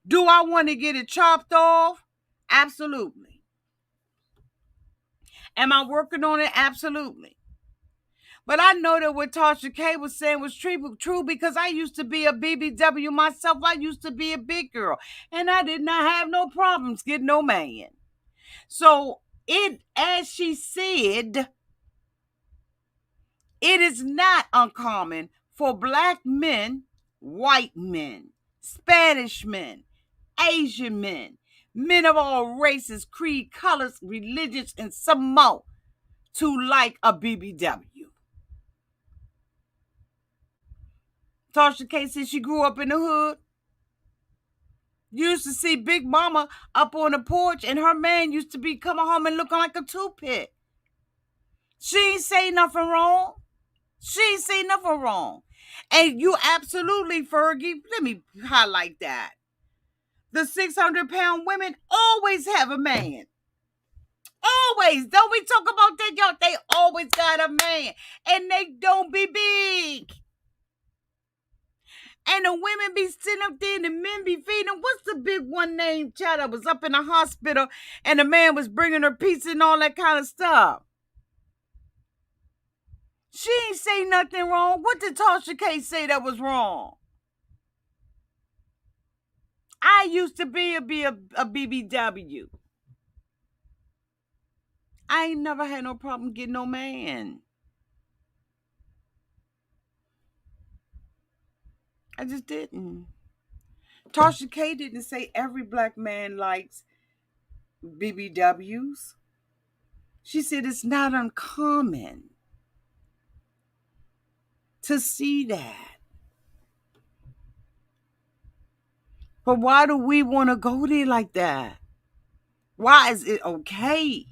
Do I want to get it chopped off? Absolutely. Am I working on it? Absolutely. But I know that what Tasha K was saying was true because I used to be a BBW myself. I used to be a big girl. And I did not have no problems getting no man. So as she said, it is not uncommon for black men, white men, Spanish men, Asian men, men of all races, creed, colors, religions, and some more to like a BBW. Tasha K said she grew up in the hood. Used to see Big Mama up on the porch, and her man used to be coming home and looking like a toothpick. She ain't say nothing wrong. She ain't say nothing wrong. And you absolutely, Fergie, let me highlight that. The 600-pound women always have a man. Always. Don't we talk about that, y'all? They always got a man. And they don't be big. And the women be sitting up there and the men be feeding. What's the big one named child that was up in the hospital and the man was bringing her pizza and all that kind of stuff? She ain't say nothing wrong. What did Tasha K say that was wrong? I used to be a BBW. I ain't never had no problem getting no man. I just didn't. Tasha K didn't say every black man likes BBWs. She said it's not uncommon to see that. But why do we want to go there like that? Why is it okay?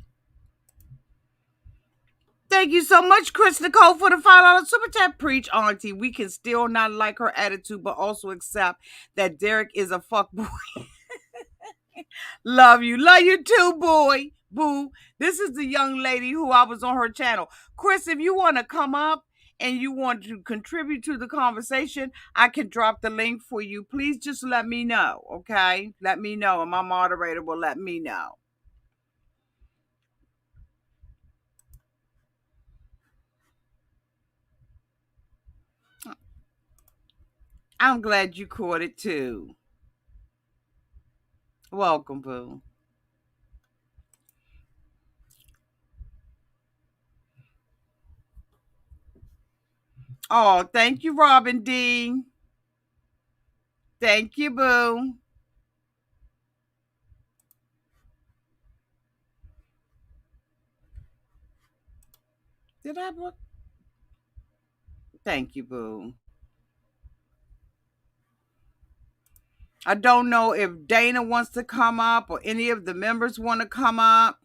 Thank you so much, Chris Nicole, for the $5 super chat. Preach, Auntie. We can still not like her attitude, but also accept that Derek is a fuckboy. Love you. Love you too, boy. Boo. This is the young lady who I was on her channel. Chris, if you want to come up and you want to contribute to the conversation, I can drop the link for you. Please just let me know, okay? Let me know, and my moderator will let me know. I'm glad you caught it too. Welcome, boo. Oh, thank you, Robin D. Thank you, boo. Did I? Thank you, boo. I don't know if Dana wants to come up or any of the members want to come up.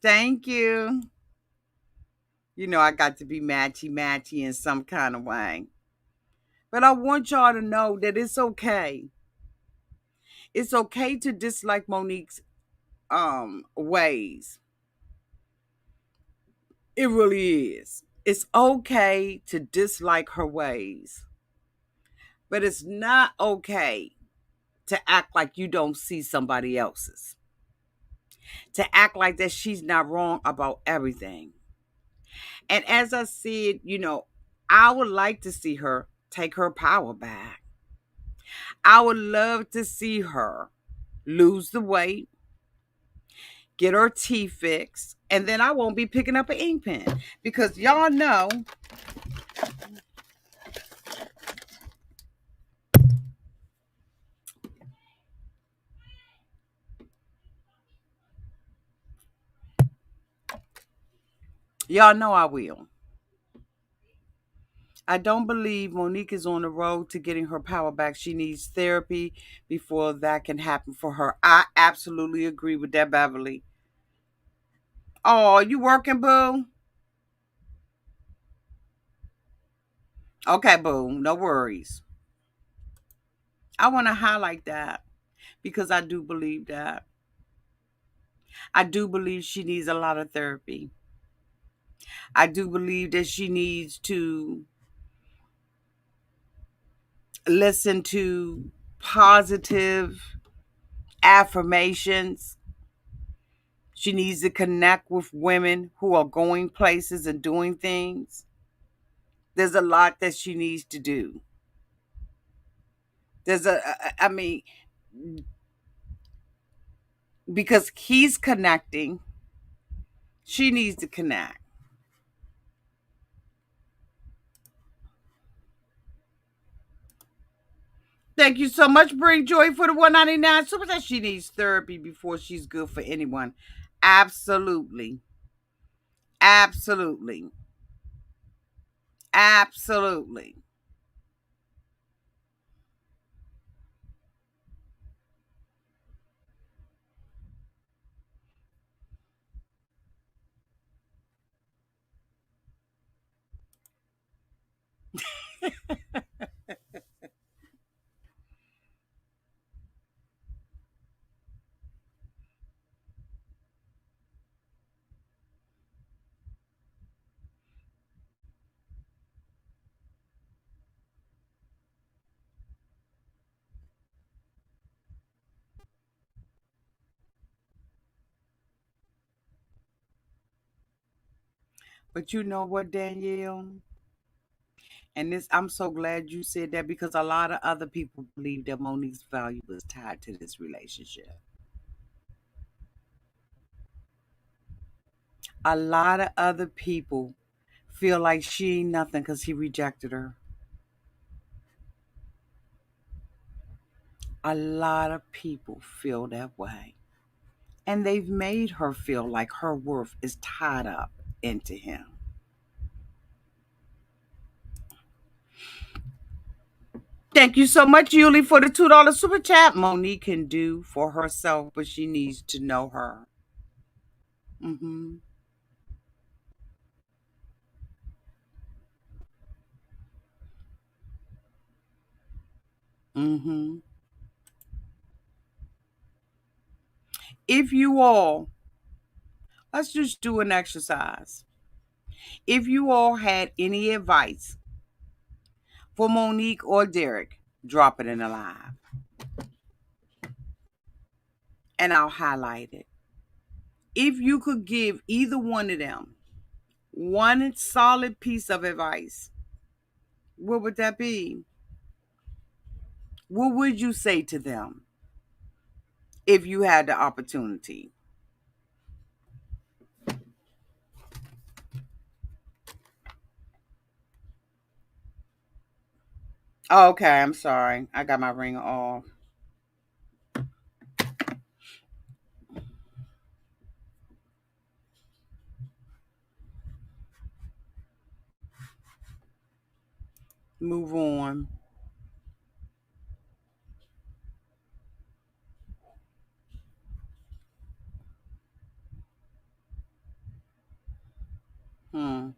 Thank you. You know, I got to be matchy in some kind of way. But I want y'all to know that it's okay. It's okay to dislike Monique's ways. It really is. It's okay to dislike her ways. But it's not okay to act like you don't see somebody else's. To act like that she's not wrong about everything. And as I said, you know, I would like to see her take her power back. I would love to see her lose the weight, get her teeth fixed, and then I won't be picking up an ink pen because y'all know Y'all know I will. I don't believe Monique is on the road to getting her power back. She needs therapy before that can happen for her. I absolutely agree with that, Beverly. Oh, you working, boo? Okay, boo. No worries. I want to highlight that because I do believe that. I do believe she needs a lot of therapy. I do believe that she needs to listen to positive affirmations. She needs to connect with women who are going places and doing things. There's a lot that she needs to do. I mean, because he's connecting, she needs to connect. Thank you so much, Bring Joy, for the 199 super chat. She needs therapy before she's good for anyone. Absolutely. Absolutely. Absolutely. But you know what, Danielle? And this, I'm so glad you said that because a lot of other people believe that Monique's value was tied to this relationship. A lot of other people feel like she ain't nothing because he rejected her. A lot of people feel that way. And they've made her feel like her worth is tied up into him. Thank you so much, Yuli, for the $2 super chat. Monique can do for herself, but she needs to know her. Mm-hmm. Mm-hmm. If you all, let's just do an exercise. If you all had any advice for Monique or Derek, drop it in the live and I'll highlight it. If you could give either one of them one solid piece of advice, what would that be? What would you say to them if you had the opportunity? Oh, okay, I'm sorry. I got my ring off. Move on. Hmm.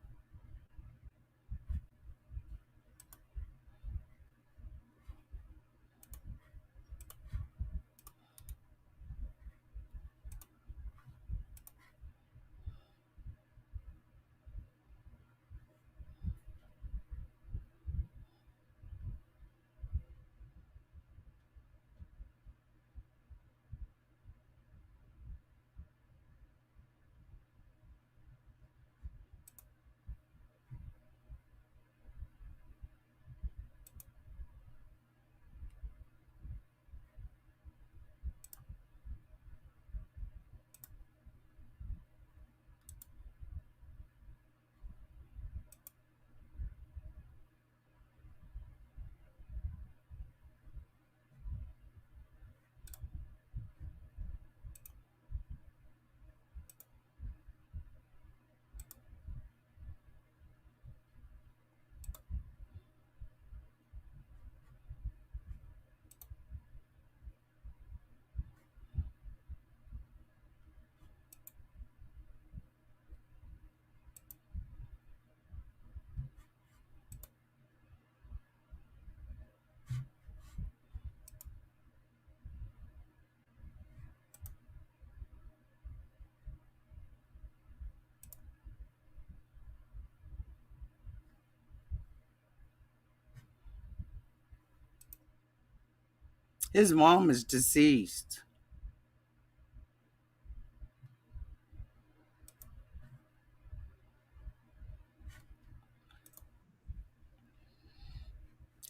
His mom is deceased.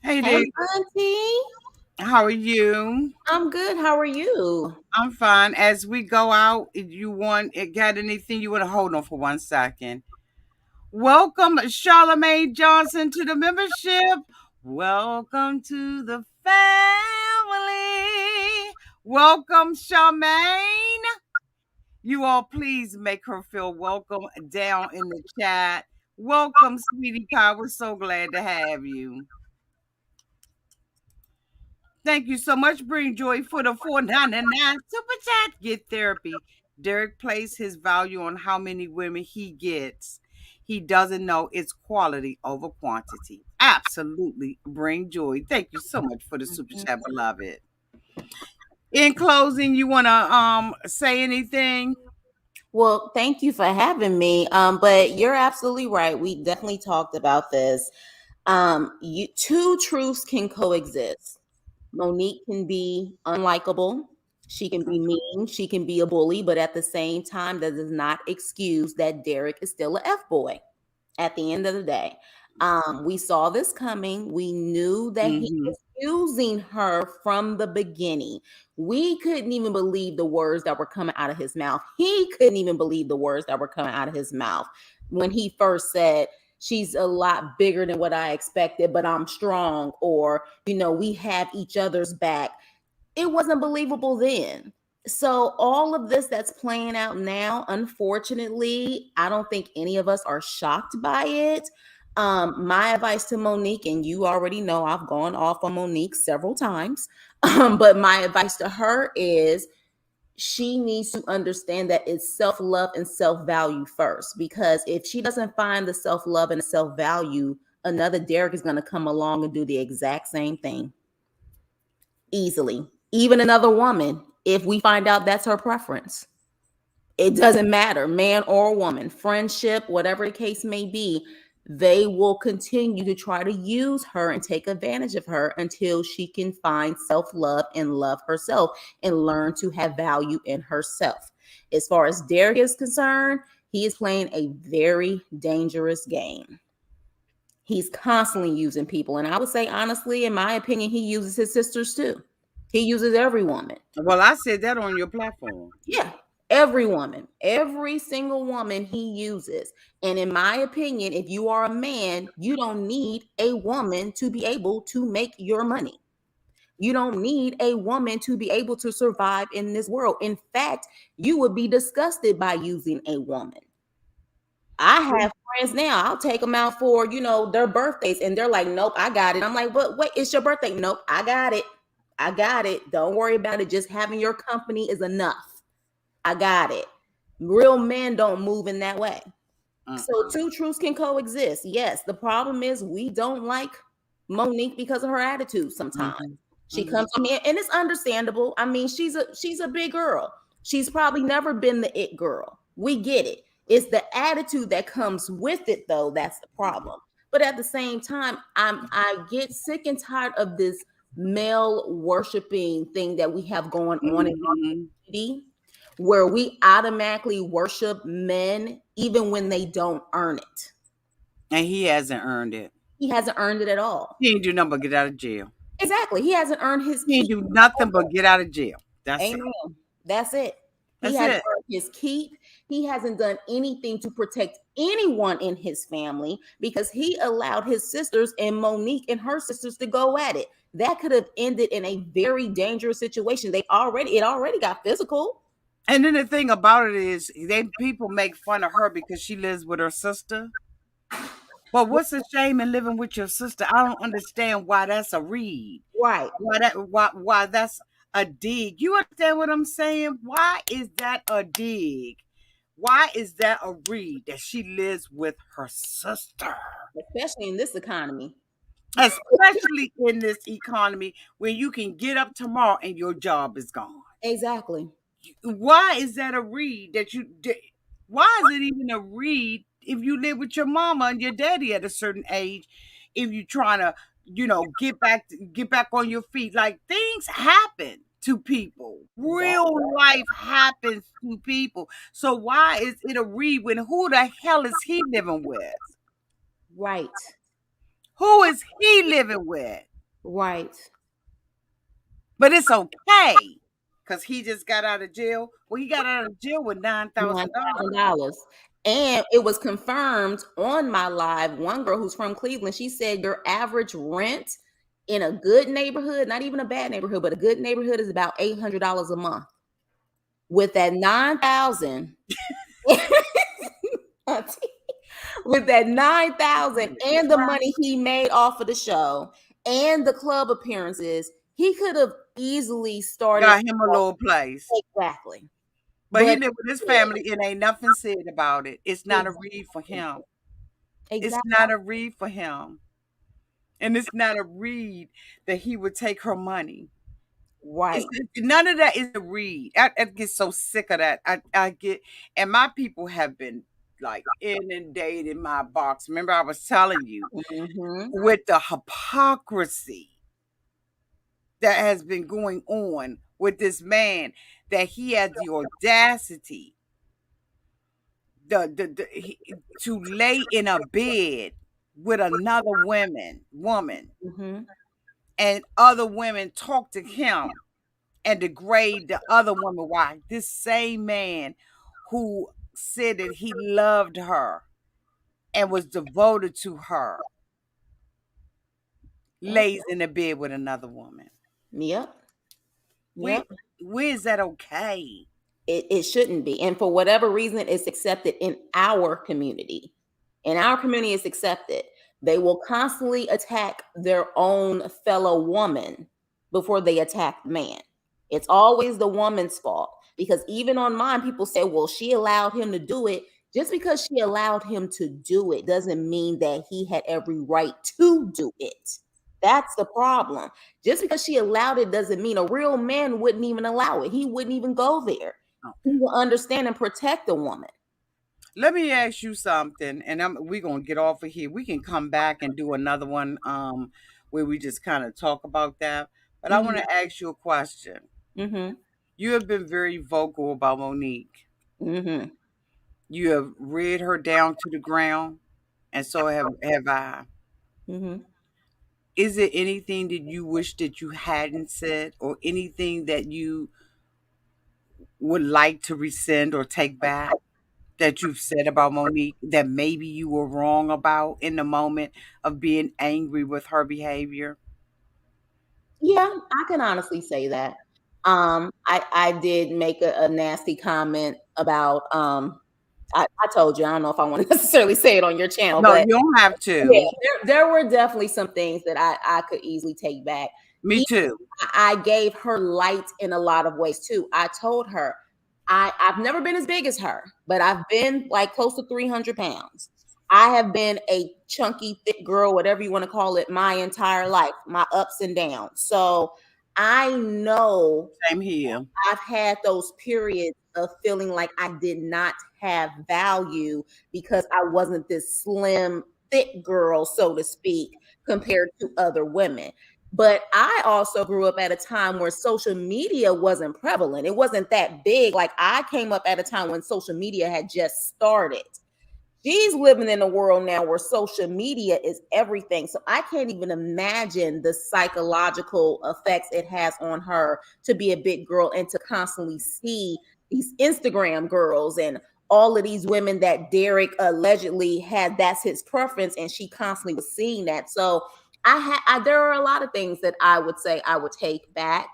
Hey Hey, there. Auntie. How are you? I'm good. How are you? I'm fine. As we go out, if you got anything you want to hold on for 1 second? Welcome, Charlemagne Johnson, to the membership. Welcome to the family. Welcome, Charmaine. You all please make her feel welcome down in the chat. Welcome, sweetie pie. We're so glad to have you. Thank you so much, Bring Joy, for the 4.99 super chat. Get therapy. Derek placed his value on how many women he gets. He doesn't know it's quality over quantity. Absolutely, Bring Joy. Thank you so much for the super chat, beloved. In closing, you want to say anything? Well, thank you for having me. But you're absolutely right. We definitely talked about this. You two truths can coexist. Monique can be unlikable. She can be mean. She can be a bully, but at the same time, that does not excuse that Derek is still a F boy. At the end of the day, we saw this coming. We knew that he Mm-hmm. was using her from the beginning. We couldn't even believe the words that were coming out of his mouth. He couldn't even believe the words that were coming out of his mouth when he first said, "She's a lot bigger than what I expected, but I'm strong," or, we have each other's back. It wasn't believable then. So all of this that's playing out now, unfortunately, I don't think any of us are shocked by it. My advice to Monique, and you already know I've gone off on Monique several times, but my advice to her is she needs to understand that it's self-love and self-value first. Because if she doesn't find the self-love and self-value, another Derek is going to come along and do the exact same thing easily. Even another woman, if we find out that's her preference. It doesn't matter, man or woman, friendship, whatever the case may be, they will continue to try to use her and take advantage of her until she can find self love and love herself and learn to have value in herself. As far as Derek is concerned, he is playing a very dangerous game. He's constantly using people. And I would say, honestly, in my opinion, he uses his sisters too. He uses every woman. Well, I said that on your platform. Yeah, every woman, every single woman he uses. And in my opinion, if you are a man, you don't need a woman to be able to make your money. You don't need a woman to be able to survive in this world. In fact, you would be disgusted by using a woman. I have friends now. I'll take them out for, their birthdays and they're like, "Nope, I got it." I'm like, "But wait, it's your birthday." "Nope, I got it. I got it. Don't worry about it. Just having your company is enough. I got it." Real men don't move in that way. So Uh-uh. two truths can coexist. Yes, the problem is we don't like Monique because of her attitude sometimes. Mm-hmm. She Mm-hmm. comes to me and it's understandable. I mean, she's a big girl. She's probably never been the it girl. We get it. It's the attitude that comes with it though that's the problem. But at the same time, I get sick and tired of this male worshiping thing that we have going on in our Mm-hmm. community where we automatically worship men even when they don't earn it. And he hasn't earned it. He hasn't earned it at all. He ain't do nothing but get out of jail. Exactly. He hasn't earned his He ain't keep. do nothing but get out of jail. That's it. Amen. That's it. He That's hasn't it. earned his keep. He hasn't done anything to protect anyone in his family because he allowed his sisters and Monique and her sisters to go at it. That could have ended in a very dangerous situation. It already got physical. And then the thing about it is, people make fun of her because she lives with her sister. But what's the shame in living with your sister? I don't understand why that's a read. Right. Why that's a dig. You understand what I'm saying? Why is that a dig? Why is that a read that she lives with her sister? Especially in this economy. Especially in this economy when you can get up tomorrow and your job is gone. Exactly. Why is that a read that you did? Why is it even a read if you live with your mama and your daddy at a certain age? If you trying to get back on your feet. Like, things happen to people. Real Exactly. life happens to people. So why is it a read when who the hell is he living with? Right. Who is he living with? Right. But it's okay. Cause he just got out of jail. Well, he got out of jail with $9,000. $9,000. And it was confirmed on my live. One girl who's from Cleveland, she said your average rent in a good neighborhood, not even a bad neighborhood, but a good neighborhood is about $800 a month. With that 9,000, with that 9,000 and the money he made off of the show and the club appearances, he could have easily started Got him a little place. exactly. But he But lived with his family and ain't nothing said about it. It's not a read for exactly. him. It's Exactly. not a read for him. And it's not a read that he would take her money. Right. None of that is a read. I get so sick of that. I get, and my people have been like inundated my box. Remember, I was telling you Mm-hmm. with the hypocrisy that has been going on with this man, that he had the audacity to lay in a bed with another woman, Mm-hmm. and other women talk to him and degrade the other woman. Why? This same man who said that he loved her and was devoted to her Yep. lays in the bed with another woman. Yep. We Yep. where is that okay? It shouldn't be. And for whatever reason, it's accepted in our community. In our community, it's accepted. They will constantly attack their own fellow woman before they attack the man. It's always the woman's fault. Because even on mine, people say, well, she allowed him to do it. Just because she allowed him to do it doesn't mean that he had every right to do it. That's the problem. Just because she allowed it doesn't mean a real man wouldn't even allow it. He wouldn't even go there. He will understand and protect the woman. Let me ask you something, and we're gonna get off of here. We can come back and do another one where we just kind of talk about that. But I want Mm-hmm. to ask you a question. Mm-hmm. You have been very vocal about Monique. Mm-hmm. You have read her down to the ground, and so have I. Mm-hmm. Is there anything that you wish that you hadn't said, or anything that you would like to rescind or take back that you've said about Monique that maybe you were wrong about in the moment of being angry with her behavior? Yeah, I can honestly say that. I did make a nasty comment about I told you I don't know if I want to necessarily say it on your channel, No, but you don't have yeah, to. there were definitely some things that I could easily take back. Me too. I gave her light in a lot of ways too. I told her I've never been as big as her, but I've been like close to 300 pounds. I have been a chunky, thick girl, whatever you want to call it, my entire life, my ups and downs. So I know Same here. I've had those periods of feeling like I did not have value because I wasn't this slim, thick girl, so to speak, compared to other women. But I also grew up at a time where social media wasn't prevalent. It wasn't that big. Like I came up at a time when social media had just started. She's living in a world now where social media is everything. So I can't even imagine the psychological effects it has on her to be a big girl and to constantly see these Instagram girls and all of these women that Derek allegedly had that's his preference and she constantly was seeing that. So there are a lot of things that I would say I would take back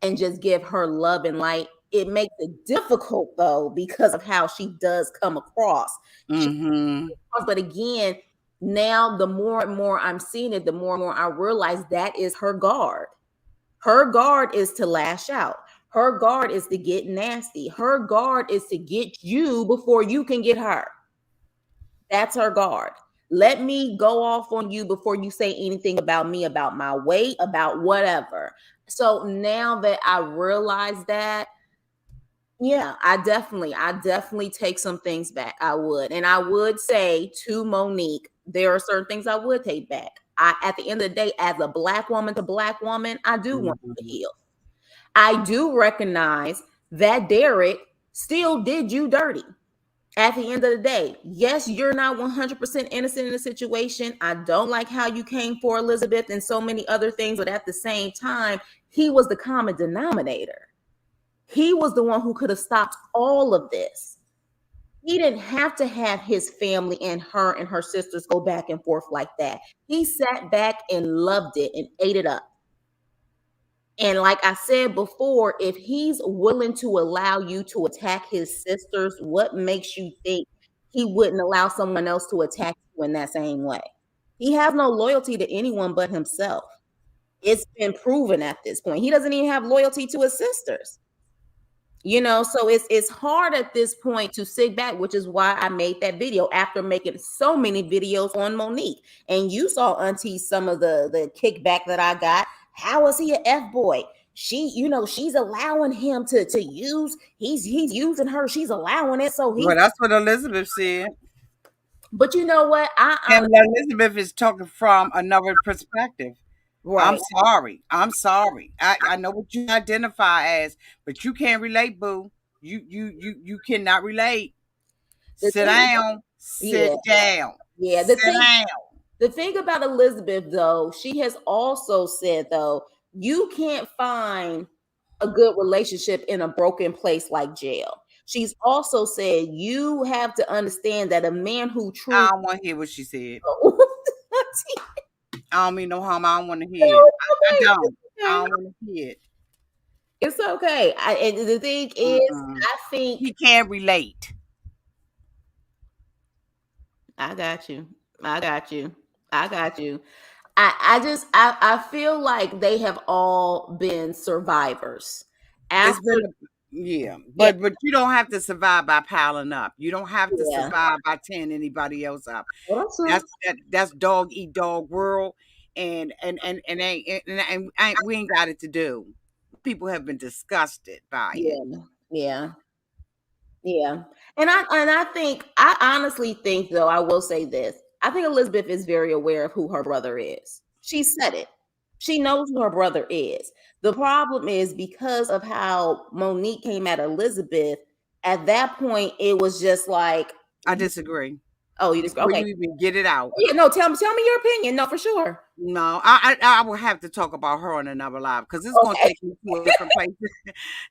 and just give her love and light. It makes it difficult though because of how she does come across. Mm-hmm. But again, now the more and more I'm seeing it, the more and more I realize that is her guard. Her guard is to lash out. Her guard is to get nasty. Her guard is to get you before you can get her. That's her guard. Let me go off on you before you say anything about me, about my weight, about whatever. So now that I realize that, yeah, I definitely take some things back. I would. And I would say to Monique, there are certain things I would take back. At the end of the day, as a black woman to black woman, I do want you to Mhm. heal. I do recognize that Derek still did you dirty. At the end of the day, yes, you're not 100% innocent in the situation. I don't like how you came for Elizabeth and so many other things, but at the same time, he was the common denominator. He was the one who could have stopped all of this. He didn't have to have his family and her sisters go back and forth like that. He sat back and loved it and ate it up. And like I said before, if he's willing to allow you to attack his sisters, what makes you think he wouldn't allow someone else to attack you in that same way? He has no loyalty to anyone but himself. It's been proven at this point. He doesn't even have loyalty to his sisters. So it's hard at this point to sit back, which is why I made that video after making so many videos on Monique. And you saw, Auntie, some of the kickback that I got. How is he an F boy? She's allowing him to use. He's using her. She's allowing it. So Well, that's what Elizabeth said. But you know what? And Elizabeth is talking from another perspective. I'm Right. sorry. I'm sorry. I know what you identify as, but you can't relate, boo. You cannot relate. The Sit thing, down. yeah, Sit down. yeah. Sit down. The thing about Elizabeth, though, she has also said, though, you can't find a good relationship in a broken place like jail. She's also said you have to understand that a man who truly I don't want to hear what she said. I don't mean no harm. I don't want to hear it. I don't. I don't want to hear it. It's okay. And the thing is, Mm-mm. I think He can't relate. I got you. I got you. I got you. I feel like they have all been survivors. It's After, been yeah, yeah, but you don't have to survive by piling up. You don't have to yeah. survive by tearing anybody else up. Well, that's true. That's dog eat dog world, and we ain't got it to do. People have been disgusted by it. Yeah, yeah. Yeah. And I honestly think, though, I will say this. I think Elizabeth is very aware of who her brother is. She said it. She knows who her brother is. The problem is because of how Monique came at Elizabeth, at that point it was just like, I disagree. oh, you just Before okay. you even get it out. Yeah, no, tell me your opinion. No, for sure. No, I will have to talk about her on another live because it's going to Okay. take me to a different place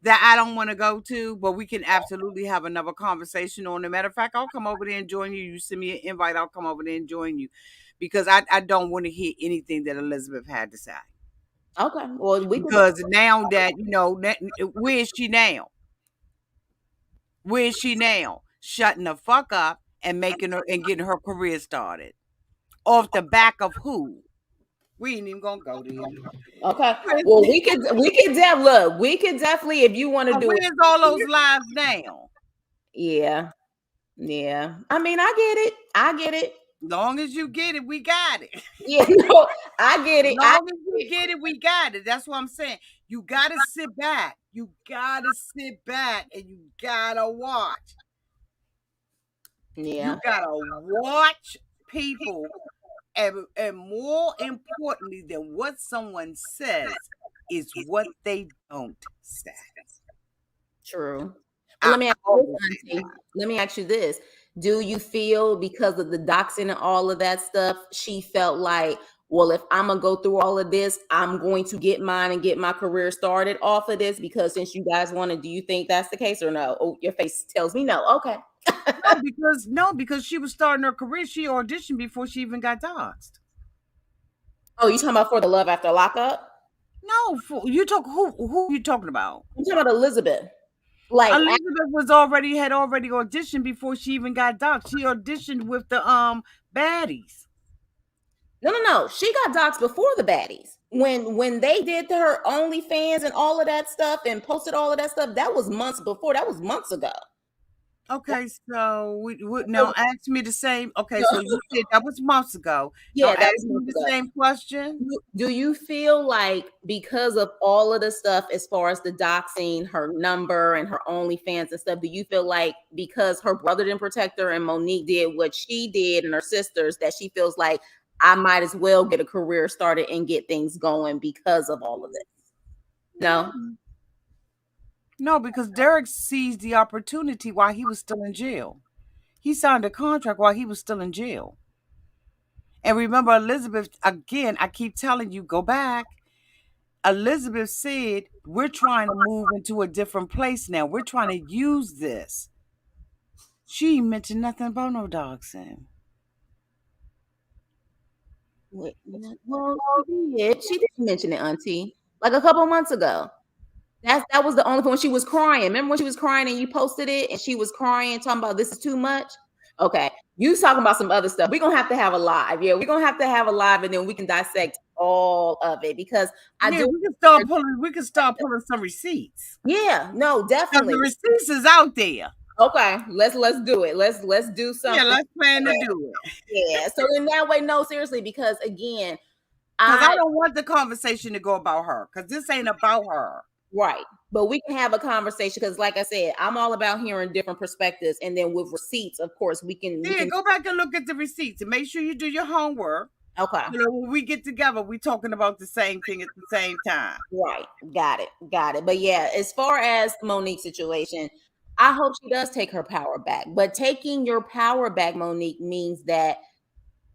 that I don't want to go to. But we can absolutely have another conversation on it. Matter of fact, I'll come over there and join you. You send me an invite, I'll come over there and join you because I don't want to hear anything that Elizabeth had to say. Okay. Well, we can. Because now that where is she now? Where is she now? Shutting the fuck up and making her and getting her career started off the back of who? We ain't even gonna go there. Okay. Well, we could definitely, if you want to So do it. where's all those lives now? Yeah. Yeah. I mean, I get it. I get it. Long as you get it, we got it. Yeah, no, I get it. Long as you get it, we got it. That's what I'm saying. You gotta sit back. You gotta sit back and you gotta watch. Yeah. You gotta watch people, and more importantly than what someone says is what they don't say. True. Well, I let me ask you always this, say Auntie. that. Let me ask you this. Do you feel because of the doxing and all of that stuff, she felt like, well, if I'm gonna go through all of this, I'm going to get mine and get my career started off of this because since you guys wanted, do you think that's the case or no? Oh, your face tells me no. Okay. No, because she was starting her career. She auditioned before she even got doxxed. Oh, you talking about for the Love After Lockup? No, you talk who you talking about? I'm talking about Elizabeth. Like, Elizabeth had already auditioned before she even got doxxed. She auditioned with the baddies. no. She got doxxed before the baddies. When they did her OnlyFans and all of that stuff and posted all of that stuff, that was months before. That was months ago. Okay, so now ask me the same. Okay, so you said that was months ago. Now Yeah, that ask was me months the ago. same question. Do you feel like because of all of the stuff as far as the doxing, her number and her OnlyFans and stuff, do you feel like because her brother didn't protect her and Monique did what she did and her sisters, that she feels like I might as well get a career started and get things going because of all of this. No, No, because Derek seized the opportunity while he was still in jail. He signed a contract while he was still in jail. And remember, Elizabeth, again, I keep telling you, go back. Elizabeth said, we're trying to move into a different place now. We're trying to use this. She mentioned nothing about no dachshund. wait, well, she did. She did mention it, Auntie, like a couple months ago. That was the only point when she was crying. Remember when she was crying and you posted it and she was crying, talking about this is too much? Okay. You talking about some other stuff. We're gonna have to have a live. Yeah, we're gonna have to have a live and then we can dissect all of it because I Yeah, do. we can start pulling some receipts. Yeah, no, Because the definitely. receipts is out there. Okay, let's do it. Let's do Yeah, something. let's plan to do it. Yeah. So in that way, no, seriously, because again, Because I I don't want the conversation to go about her. Because this ain't about her. right. But we can have a conversation because, like I said, I'm all about hearing different perspectives, and then with receipts, of course, we Yeah, can. go back and look at the receipts and make sure you do your homework. Okay, You know, when we get together, we talking about the same thing at the same time. right, got it. But yeah, as far as Monique's situation, I hope she does take her power back. But taking your power back, Monique, means that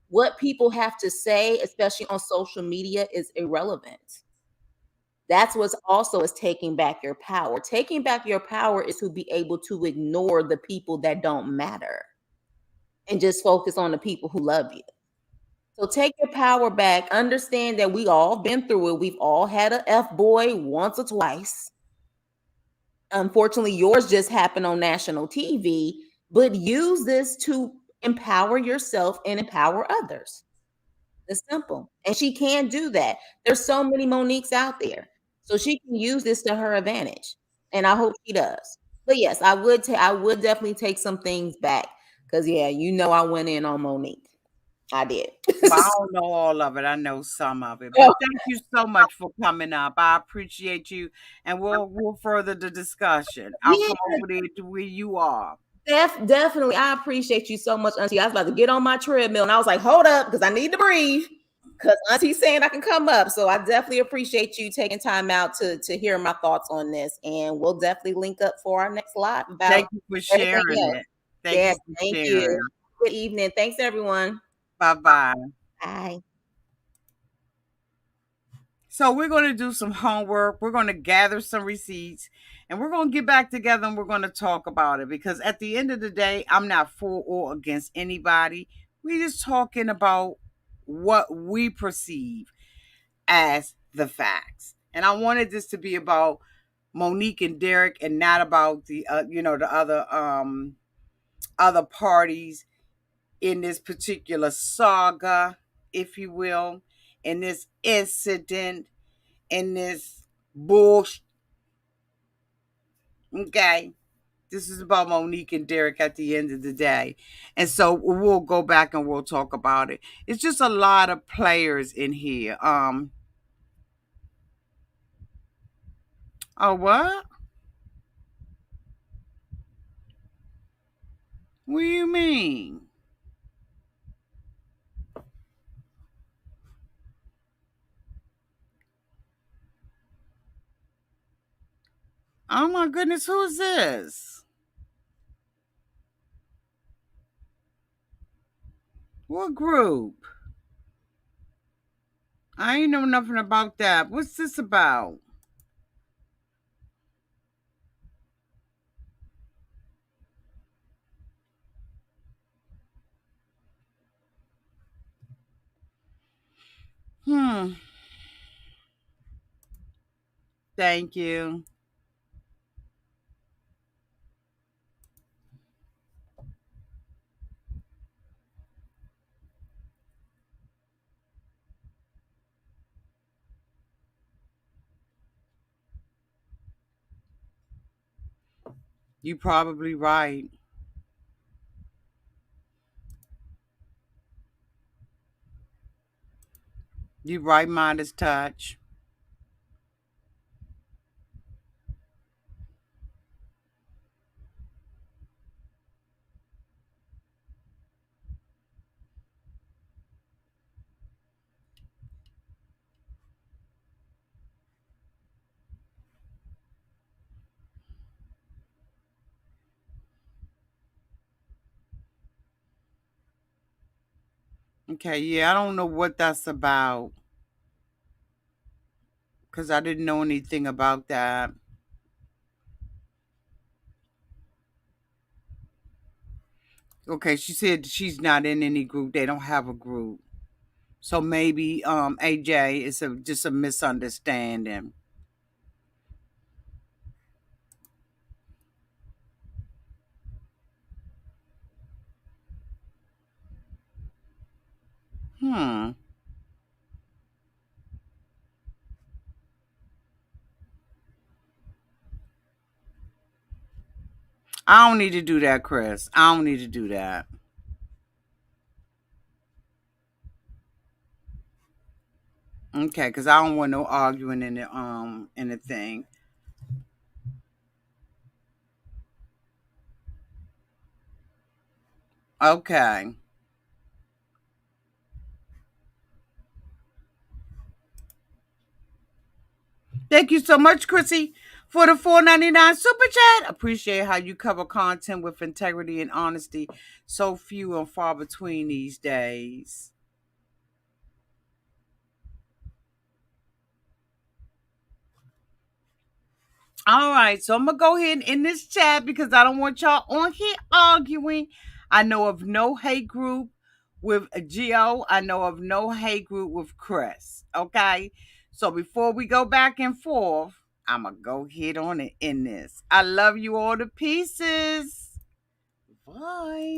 what people have to say, especially on social media, is irrelevant. That's what's also is taking back your power. Taking back your power is to be able to ignore the people that don't matter and just focus on the people who love you. So take your power back. Understand that we all been through it. We've all had a F boy once or twice. Unfortunately, yours just happened on national TV, but use this to empower yourself and empower others. It's simple. And she can do that. There's so many Moniques out there. So she can use this to her advantage. And I hope she does. But yes, I would definitely take some things back. Cause yeah, you know I went in on Monique. I did. Well, I don't know all of it. I know some of it. But Oh, thank you so much for coming up. I appreciate you. And we'll further the discussion. I'll yeah, come over there to where you are. definitely. I appreciate you so much, Auntie. I was about to get on my treadmill and I was like, hold up, because I need to breathe. Because Auntie's saying I can come up. So I definitely appreciate you taking time out to hear my thoughts on this. And we'll definitely link up for our next live about Thank you for everything sharing else. it. Thank Yes, you for thank you. sharing. Good evening. Thanks, everyone. Bye bye. Bye. So we're going to do some homework. We're going to gather some receipts and we're going to get back together and we're going to talk about it because at the end of the day, I'm not for or against anybody. We're just talking about what we perceive as the facts. And I wanted this to be about Monique and Derek and not about the the other parties in this particular saga, if you will, in this incident, in this bullshit. Okay. This is about Monique and Derek at the end of the day. And so we'll go back and we'll talk about it. It's just a lot of players in here. Oh, what? What do you mean? Oh my goodness, who's this? What group? I ain't know nothing about that. What's this about? Hmm. Thank you. You probably right. You right, Midas touch. Okay, yeah, I don't know what that's about because I didn't know anything about that. Okay, she said she's not in any group. They don't have a group. So maybe AJ is just a misunderstanding. Hmm. I don't need to do that, Chris. I don't need to do that. Okay, because I don't want no arguing in the thing. Okay. Thank you so much, Chrissy, for the 4.99 super chat. Appreciate how you cover content with integrity and honesty. So few and far between these days. All right, so I'm gonna go ahead and end this chat because I don't want y'all on here arguing. I know of no hate group with Geo. I know of no hate group with Chris. Okay, so before we go back and forth, I'm gonna go ahead on and end this. I love you all to pieces. Bye.